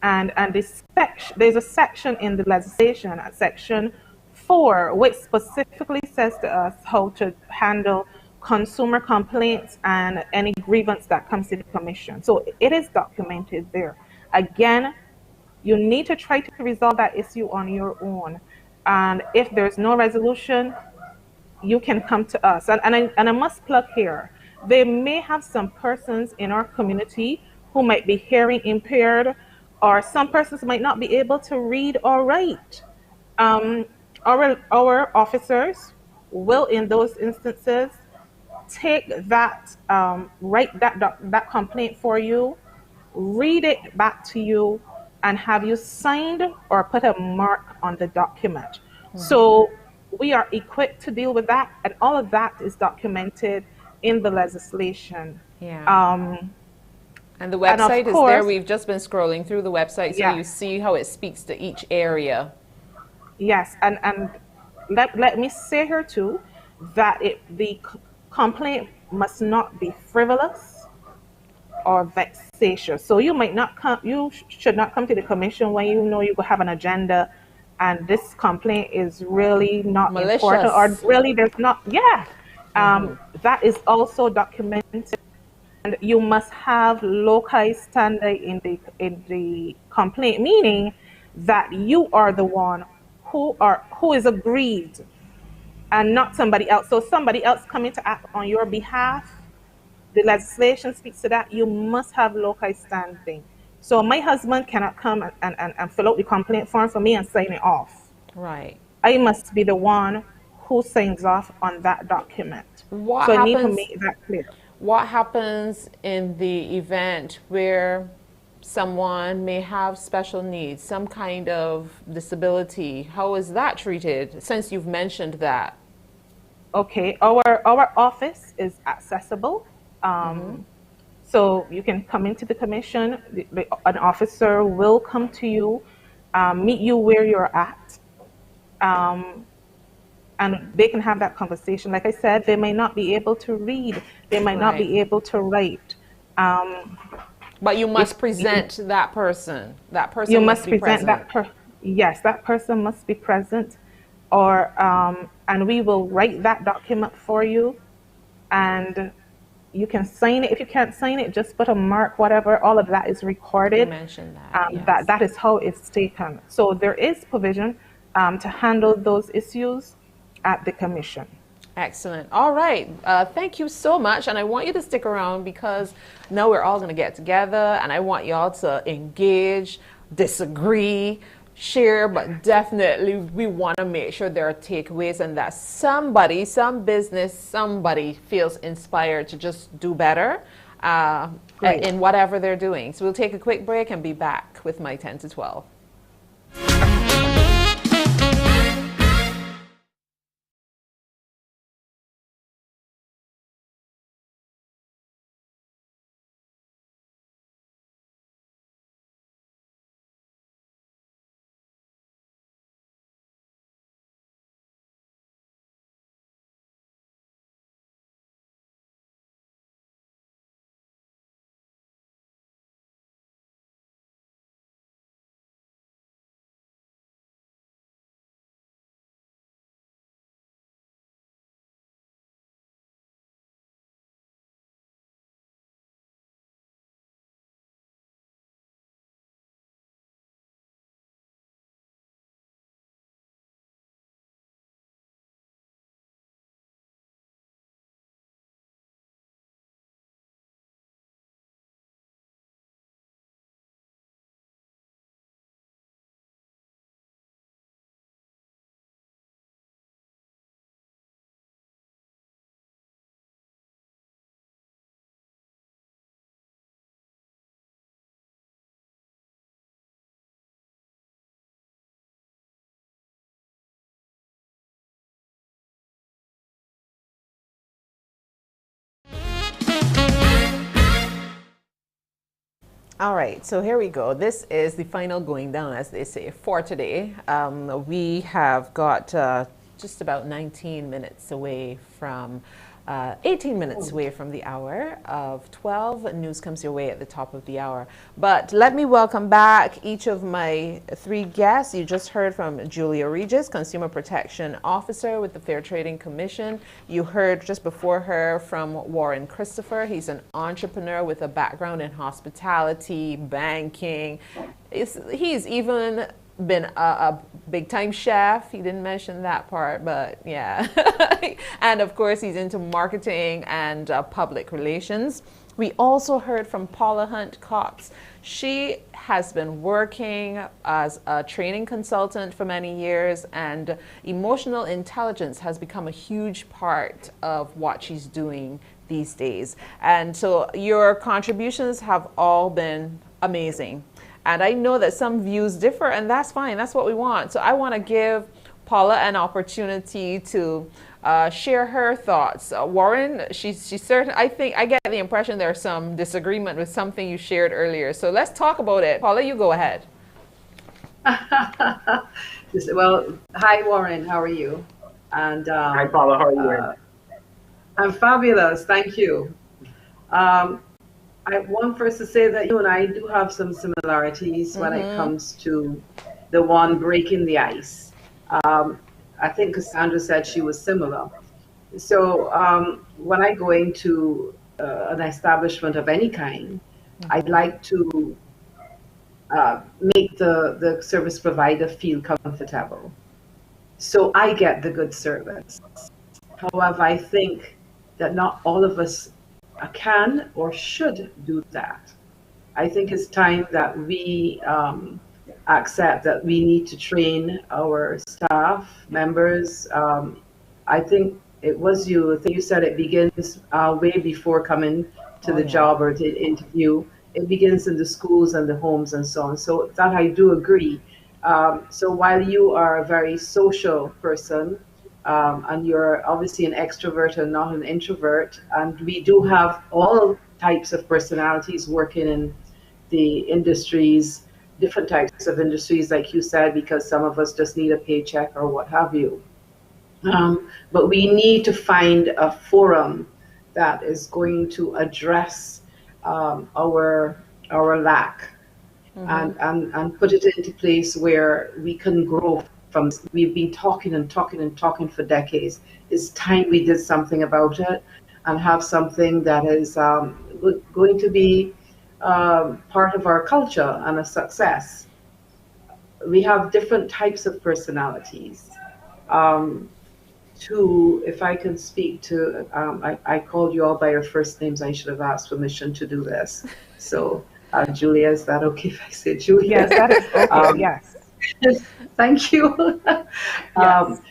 And there's a section in the legislation, section 4, which specifically says to us how to handle consumer complaints and any grievance that comes to the commission. So it is documented there. Again, you need to try to resolve that issue on your own. And if there's no resolution, you can come to us. And I must plug here, they may have some persons in our community who might be hearing impaired, or some persons might not be able to read or write. Our officers will, in those instances, take that, write that complaint for you, read it back to you, and have you signed or put a mark on the document. So we are equipped to deal with that, and all of that is documented in the legislation. Yeah. And the website is course, there. We've just been scrolling through the website, so yeah. you see how it speaks to each area. Yes, and let me say here too that the complaint must not be frivolous or vexatious. So you should not come to the commission when you know you have an agenda and this complaint is really not malicious, important, or really there's not. That is also documented. And you must have localized standard in the complaint, meaning that you are the one who is aggrieved and not somebody else. So somebody else coming to act on your behalf, the legislation speaks to that. You must have localized standing. So my husband cannot come and fill out the complaint form for me and sign it off. Right. I must be the one who signs off on that document. I need to make that clear. What happens in the event where someone may have special needs, some kind of disability? How is that treated, since you've mentioned that? Okay, our office is accessible. So you can come into the commission. An officer will come to you, meet you where you're at, and they can have that conversation. Like I said, they may not be able to read. They might not be able to write. But you must present that person. That person you must be present present. Yes, that person must be present, or and we will write that document for you, and you can sign it. If you can't sign it, just put a mark, whatever. All of that is recorded. You mentioned that. Yes. That is how it's taken. So there is provision to handle those issues at the commission. Excellent. All right. Thank you so much. And I want you to stick around, because now we're all going to get together, and I want y'all to engage, disagree, share, but definitely we want to make sure there are takeaways, and that somebody, some business, somebody feels inspired to just do better in whatever they're doing. So we'll take a quick break and be back with my 10 to 12. All right, so here we go. This is the final going down, as they say, for today. We have got just about 19 minutes away from 18 minutes away from the hour of 12. News comes your way at the top of the hour. But let me welcome back each of my three guests. You just heard from Julia Regis, Consumer Protection Officer with the Fair Trading Commission. You heard just before her from Warren Christopher. He's an entrepreneur with a background in hospitality, banking. He's even been a big-time chef. He didn't mention that part, but yeah. And of course, he's into marketing and public relations. We also heard from Paula HUNTE-COX. She has been working as a training consultant for many years, and emotional intelligence has become a huge part of what she's doing these days. And so your contributions have all been amazing. And I know that some views differ, and that's fine. That's what we want. So I want to give Paula an opportunity to share her thoughts. Warren, she's certain. I think I get the impression there's some disagreement with something you shared earlier. So let's talk about it. Paula, you go ahead. Well, hi Warren, how are you? And Hi Paula, how are you doing? I'm fabulous, thank you. I want first to say that you and I do have some similarities when it comes to the one breaking the ice. I think Cassandra said she was similar. So when I go into an establishment of any kind, I'd like to make the service provider feel comfortable. So I get the good service. However, I think that not all of us can or should do that. I think it's time that we accept that we need to train our staff members. I think it was you. I think you said it begins way before coming to the job or the interview. It begins in the schools and the homes and so on. So that I do agree. So while you are a very social person, and you're obviously an extrovert and not an introvert, and we do have all types of personalities working in the industries, different types of industries, like you said, because some of us just need a paycheck or what have you. But we need to find a forum that is going to address our lack and put it into place where we can grow from. We've been talking and talking and talking for decades. It's time we did something about it and have something that is going to be part of our culture and a success. We have different types of personalities. If I can speak to, I called you all by your first names. I should have asked permission to do this. So, Julia, is that okay if I say Julia? Yes, that is okay. Yes. Thank you. Yes.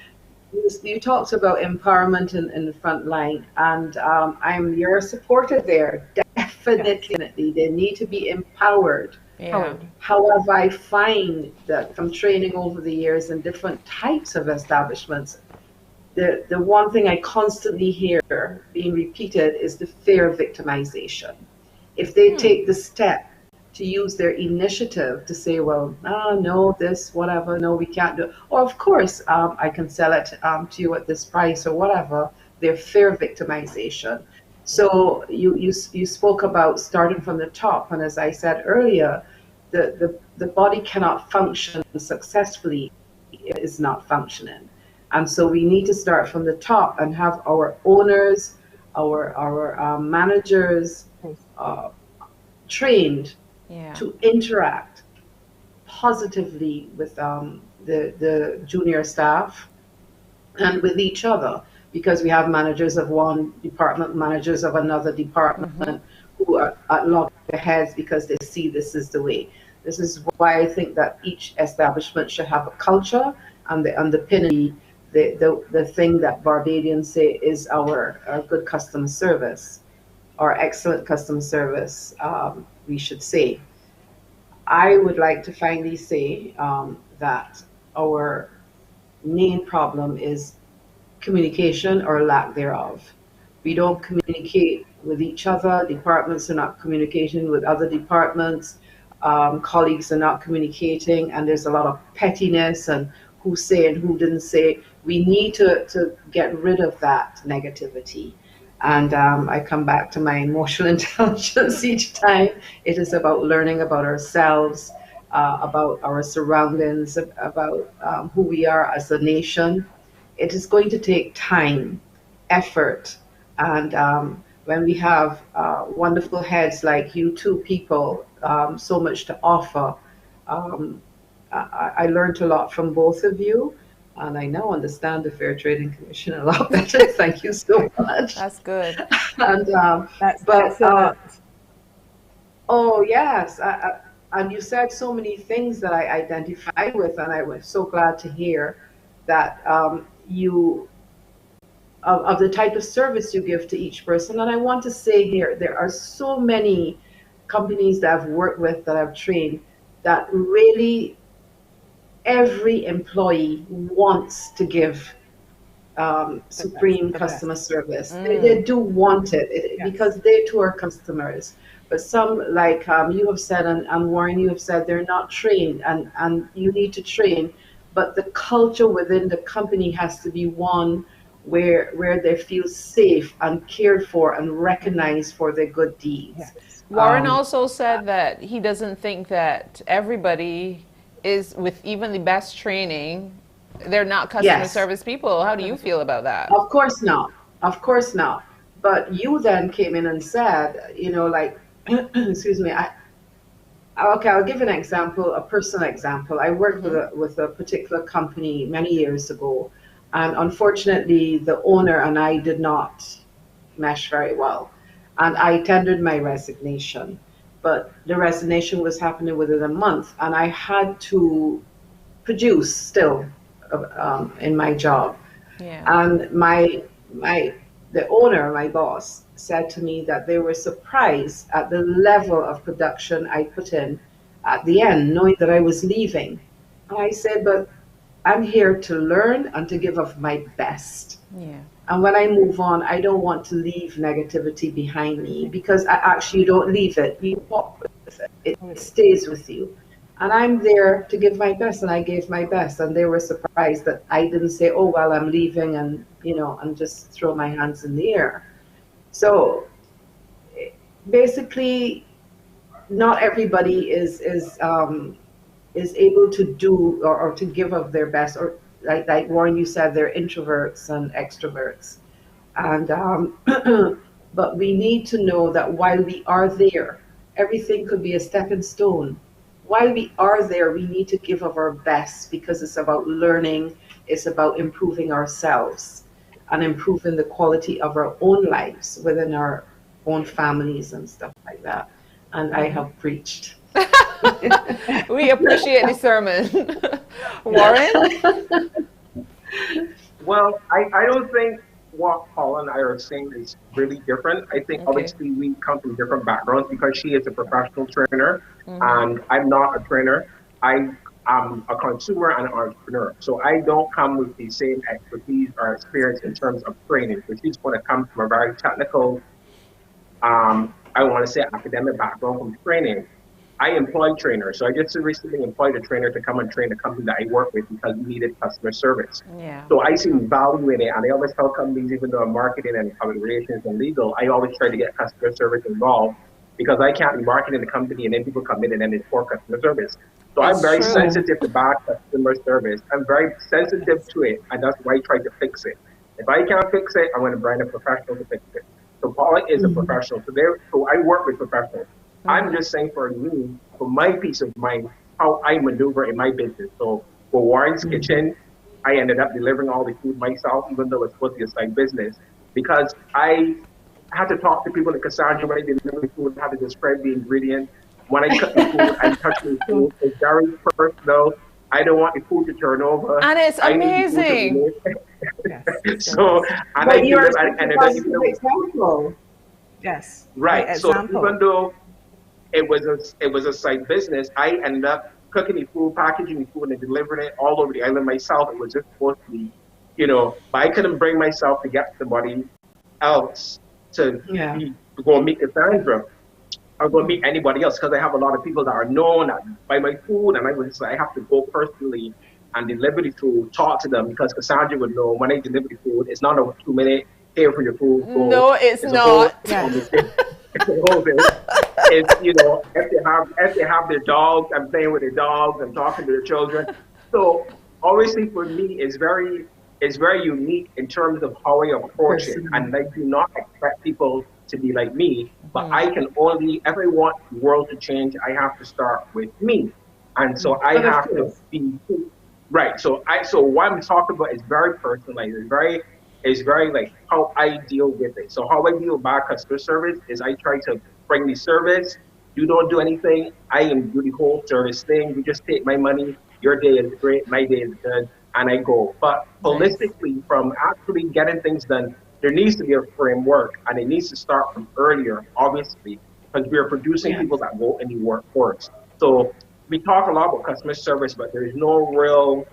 You talked about empowerment in the front line, and I'm your supporter there. Definitely, they need to be empowered. Yeah. However, I find that from training over the years in different types of establishments, the one thing I constantly hear being repeated is the fear of victimization. If they take the step to use their initiative to say, well, no, this, whatever, no, we can't do it. Or of course, I can sell it to you at this price or whatever, their fear of victimization. So you spoke about starting from the top. And as I said earlier, the body cannot function successfully if it is not functioning. And so we need to start from the top and have our owners, our managers trained to interact positively with the junior staff and with each other, because we have managers of one department, managers of another department who are at loggerheads because they see this is the way. This is why I think that each establishment should have a culture, and the underpinning, the thing that Barbadians say is our good customer service, or excellent customer service, we should say. I would like to finally say that our main problem is communication or lack thereof, We don't communicate with each other. Departments are not communicating with other departments. Colleagues are not communicating, and there's a lot of pettiness and who say and who didn't say. We need to get rid of that negativity. And I come back to my emotional intelligence each time. It is about learning about ourselves, about our surroundings, about who we are as a nation. It is going to take time, effort, and when we have wonderful heads like you two people, so much to offer. Um, I learned a lot from both of you, and I now understand the Fair Trading Commission a lot better. Thank you so much. That's good. And That's but excellent. oh yes, and you said so many things that I identify with, and I was so glad to hear that you of the type of service you give to each person. And I want to say here, there are so many companies that I've worked with, that I've trained, that really every employee wants to give supreme The customer best. service. They do want it, Yes. because they too are customers. But some, like you have said, and Warren, you have said, they're not trained, and you need to train. But the culture within the company has to be one where they feel safe and cared for and recognized for their good deeds. Yes. Warren also said that he doesn't think that everybody is, with even the best training, they're not customer Yes. service people. How do you feel about that? Of course not. Of course not. But you then came in and said, like, excuse me, okay, I'll give an example, a personal example. I worked with a particular company many years ago, and unfortunately, the owner and I did not mesh very well. And I tendered my resignation, but the resignation was happening within a month, and I had to produce still in my job. Yeah. And the owner, my boss, said to me that they were surprised at the level of production I put in at the end, knowing that I was leaving. And I said, but I'm here to learn and to give of my best. Yeah. And when I move on, I don't want to leave negativity behind me, because you don't leave it, you walk with it. It stays with you. And I'm there to give my best, and I gave my best. And they were surprised that I didn't say, oh, well, I'm leaving, and just throw my hands in the air. So basically, not everybody is able to do or to give of their best, or like Warren, you said, they're introverts and extroverts. And but we need to know that while we are there, everything could be a stepping stone. While we are there, we need to give of our best, because it's about learning, it's about improving ourselves and improving the quality of our own lives within our own families and stuff like that. And I have preached. We appreciate the sermon. Warren? Well, I don't think what Paula and I are saying is really different. I think obviously we come from different backgrounds, because she is a professional trainer and I'm not a trainer. I am a consumer and an entrepreneur. So I don't come with the same expertise or experience in terms of training. So she's going to come from a very technical, I want to say academic background from training. I employ trainers. So I just recently employed a trainer to come and train the company that I work with, because we needed customer service. Yeah. So I see value in it. And I always tell companies, even though I'm marketing and public relations and legal, I always try to get customer service involved, because I can't be marketing the company and then people come in and then it's poor customer service. So I'm very sensitive to bad customer service. I'm very sensitive to it. And that's why I try to fix it. If I can't fix it, I'm going to bring a professional to fix it. So Paula is a professional. So I work with professionals. I'm just saying, for me, for my peace of mind, how I maneuver in my business. So for Warren's Kitchen, I ended up delivering all the food myself, even though it's supposed to be a side business, because I had to talk to people in Cassandra when I deliver food, how to describe the ingredients. When I cut the food, I touch the food. It's very personal. I don't want the food to turn over. And it's amazing. So, and But you're and a positive example. Yes. right. Great So example. even though it was a side business, I ended up cooking the food, packaging the food, and delivering it all over the island myself. It was just supposed to be, but I couldn't bring myself to get somebody else to Yeah. to go and meet Cassandra or go meet anybody else because I have a lot of people that are known that buy my food, and I have to go personally and deliver the food, talk to them because Cassandra would know when I deliver the food, it's not a 2 minute here for your food, go. No, it's It's a whole not. Yes. conversation. It's a whole thing. It's if they have their dogs, I'm playing with their dogs, I'm talking to their children. So obviously for me it's very unique in terms of how I approach it. Personally. And I do not expect people to be like me, but I can only if I want the world to change, I have to start with me. And so I But of have to course. be right. So what I'm talking about is very personalized. It's very like how I deal with it. So how I deal with bad customer service is I try to bring the service. You don't do anything. I am do the whole service thing. You just take my money. Your day is great. My day is good, and I go. But Nice. holistically, from actually getting things done, there needs to be a framework, and it needs to start from earlier, obviously, because we are producing people Yes. that go in the workforce. So we talk a lot about customer service, but there is no real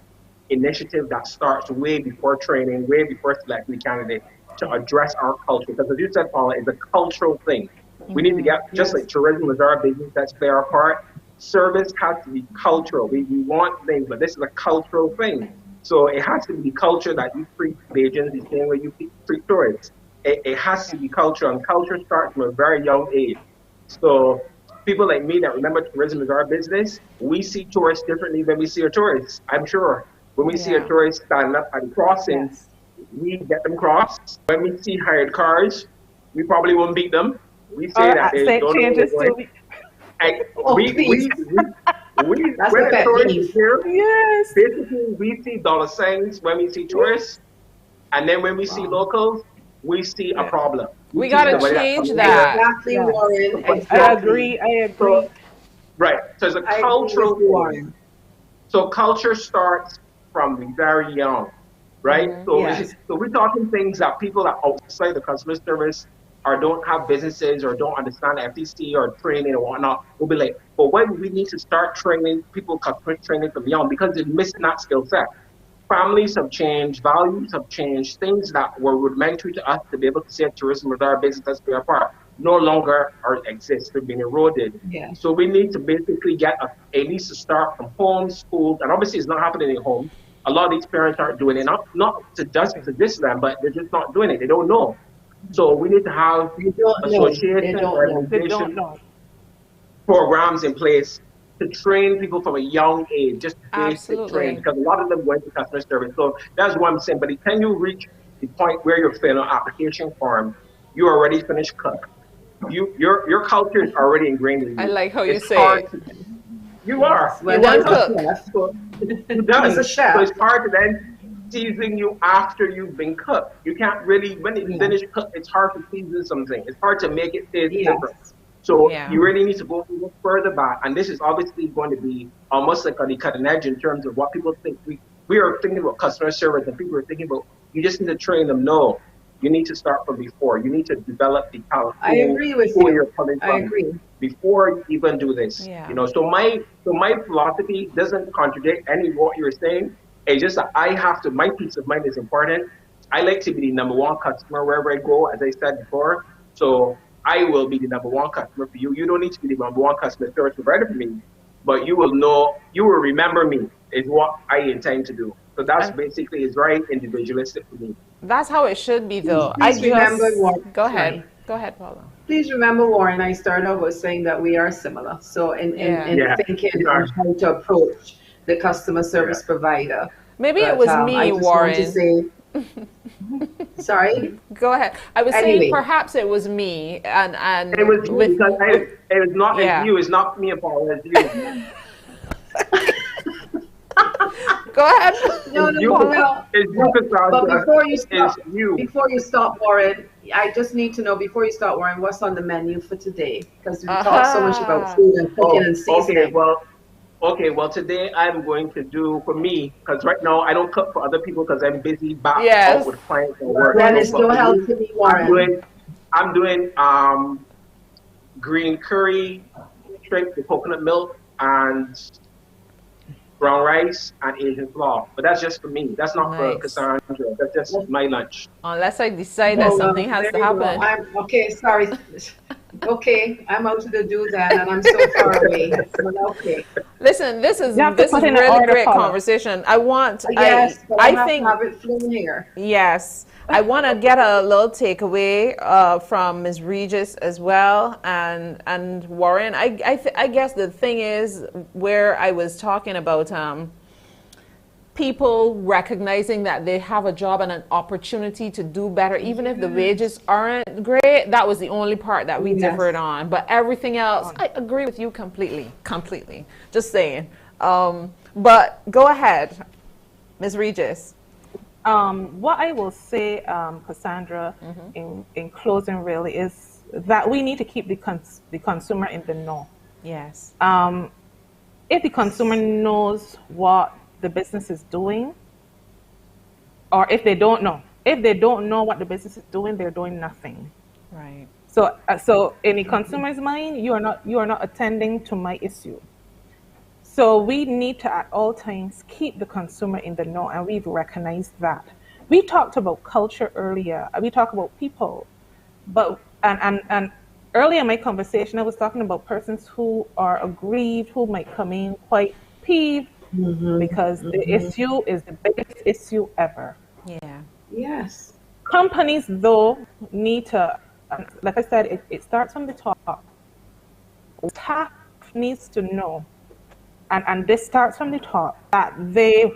initiative that starts way before training, way before selecting the candidate to address our culture. Because as you said, Paula, it's a cultural thing. We need to get, just like Yes. tourism is our business, let's play our part. Service has to be cultural. We want things, but this is a cultural thing. So it has to be culture that you treat Bajans the same way you treat tourists. It has to be culture, and culture starts from a very young age. So people like me that remember tourism is our business, we see tourists differently than we see a tourist. I'm sure when we see a Yeah. tourist standing up at the crossing, Yes. we get them crossed. When we see hired cars, we probably won't beat them. We say Or that they accent don't know where changes they're going. too. And Oh, please. That's when a a pet tourist is peeve. here, Yes. basically we see dollar signs when we see tourists, and then when we see Wow. locals, we see a Yeah. problem. We We see gotta somebody Yes. that's change coming here. that. Exactly, Yes. Warren. But I so, Exactly. agree. I so agree. right, so it's a I agree with cultural you, thing. Warren. So culture starts from very young, right? So Yes. we're talking things that people that outside the customer service or don't have businesses or don't understand FTC or training or whatnot will be like, but why do we need to start training people customer training from young? Because they're missing that skill set. Families have changed, values have changed, things that were rudimentary to us to be able to say tourism with our business as we are part no longer are exist. They're being eroded. Yes. So we need to basically get at least to start from home, schools, and obviously it's not happening in home. A lot of these parents aren't doing it, not to just to diss them, but they're just not doing it. They don't know. So we need to have They don't know. They associations, don't know. They don't organizations, know. programs in place to train people from a young age, just basic training, Absolutely. because a lot of them went to customer service. So that's what I'm saying. But can you reach the point where you're filling an application form, you already finished cook. Your culture is already ingrained in I you. like how you It's say hard it. to you are. Yes. You Well, You're done he's a done. cook. chef. So you're He's a done. So chef. it's hard to then season you after you've been cooked. You can't really when it's Yeah. finished cooked, it's hard to season something. It's hard to make it taste different. Yes. So Yeah. you really need to go even further back. And this is obviously going to be almost like on the cutting edge in terms of what people think. We are thinking about customer service and people are thinking about you just need to train them. No, you need to start from before. You need to develop the talent, I agree with who you. you're coming I from agree. before you even do this. Yeah. So my philosophy doesn't contradict any of what you're saying. It's just that I have to my peace of mind is important. I like to be the number one customer wherever I go, as I said before. So I will be the number one customer for you. You don't need to be the number one customer service provider for me, but you will remember me is what I intend to do. So that's And basically it's very individualistic for me. that's how it should be, though. I Please remember, just Warren. go ahead. Sorry. Go ahead, Paula. Please remember, Warren, I started off with saying that we are similar. So Yeah. in Yeah, thinking we on are. how to approach the customer Yeah. service provider. Maybe it But was I me, just want to Warren. say, sorry. Go ahead. I was saying Anyway, perhaps it was me, It was and you because with it was not it's yeah. you. It's not me and Paul. It's you. Go ahead. no, It's no, you. no. It's you, But Cassandra. It's you. before you stop, Warren, I just need to know before you start, Warren, what's on the menu for today? Because we talk so much about Aha. food and cooking Oh, and okay. seasoning. Well, today I'm going to do for me because right now I don't cook for other people because I'm busy back out Yes. with clients and Well, work. then So, it's but no for help me, to me, I'm Warren. doing I'm doing green curry, shrimp with coconut milk, and brown rice, and Asian flour. But that's just for me. That's not for Nice. Cassandra. That's just my lunch. Unless I decide that Well, something has there to you go. happen. I'm okay. Sorry. Okay, I'm out to do that, and I'm so far away. But okay. Listen, this is You have to put in an really order, great Paula. conversation. I want. Yes, but I have think to have it flown here. yes. I want to get a little takeaway from Ms. Regis as well, and Warren. I guess the thing is where I was talking about people recognizing that they have a job and an opportunity to do better, even if the wages aren't great. That was the only part that we differed on. But everything else, I agree with you completely. Just saying. But go ahead, Ms. Regis. What I will say, Cassandra, in closing really is that we need to keep the consumer in the know. Yes. If the consumer knows what the business is doing, or if they don't know what the business is doing, they're doing nothing. Right. So in the consumer's mind, you are not attending to my issue. So we need to at all times keep the consumer in the know, and we've recognized that. We talked about culture earlier. We talked about people, but and earlier in my conversation, I was talking about persons who are aggrieved, who might come in quite peeved because the issue is the biggest issue ever. Yeah. Yes. Companies, though, need to, like I said, it starts from the top. Staff needs to know, and this starts from the top, that the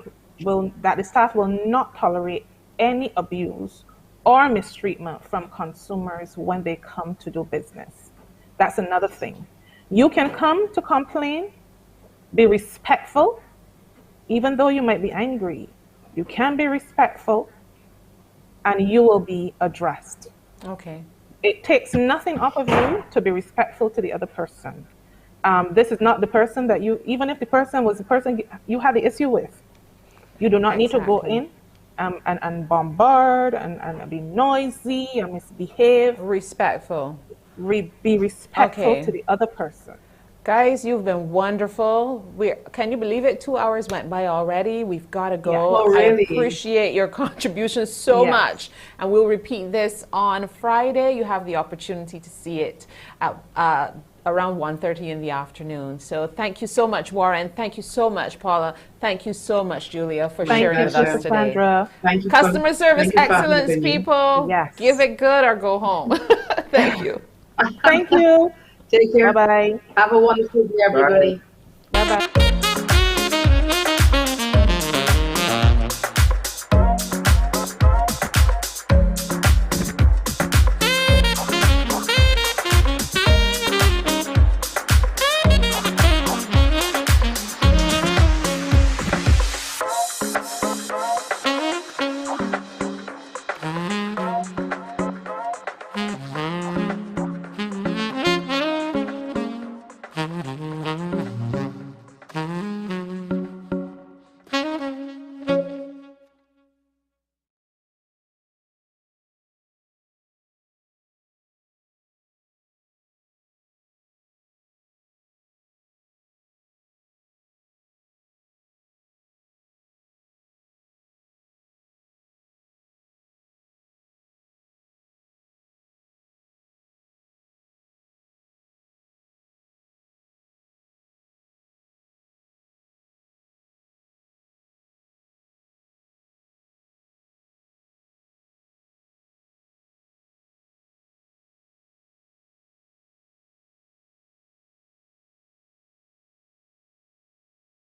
staff will not tolerate any abuse or mistreatment from consumers when they come to do business. That's another thing. You can come to complain, be respectful, even though you might be angry. You can be respectful, and you will be addressed. Okay. It takes nothing off of you to be respectful to the other person. This is not the person that you, even if the person was the person you had the issue with, you do not need to go in and bombard and be noisy and misbehave. Respectful. Be respectful Okay. to the other person. Guys, you've been wonderful. Can you believe it? 2 hours went by already. We've got to go. Yeah. Oh, really? I appreciate your contributions so Yes. much. And we'll repeat this on Friday. You have the opportunity to see it at around 1:30 in the afternoon. So thank you so much, Warren. Thank you so much, Paula. Thank you so much, Julia, for Thank sharing you, with us today. Cassandra. Thank you. Customer service thank you for excellence, having me. people. Yes. Give it good or go home. Thank you. Thank you. Take care. Bye-bye. Have a wonderful day, everybody. Bye-bye.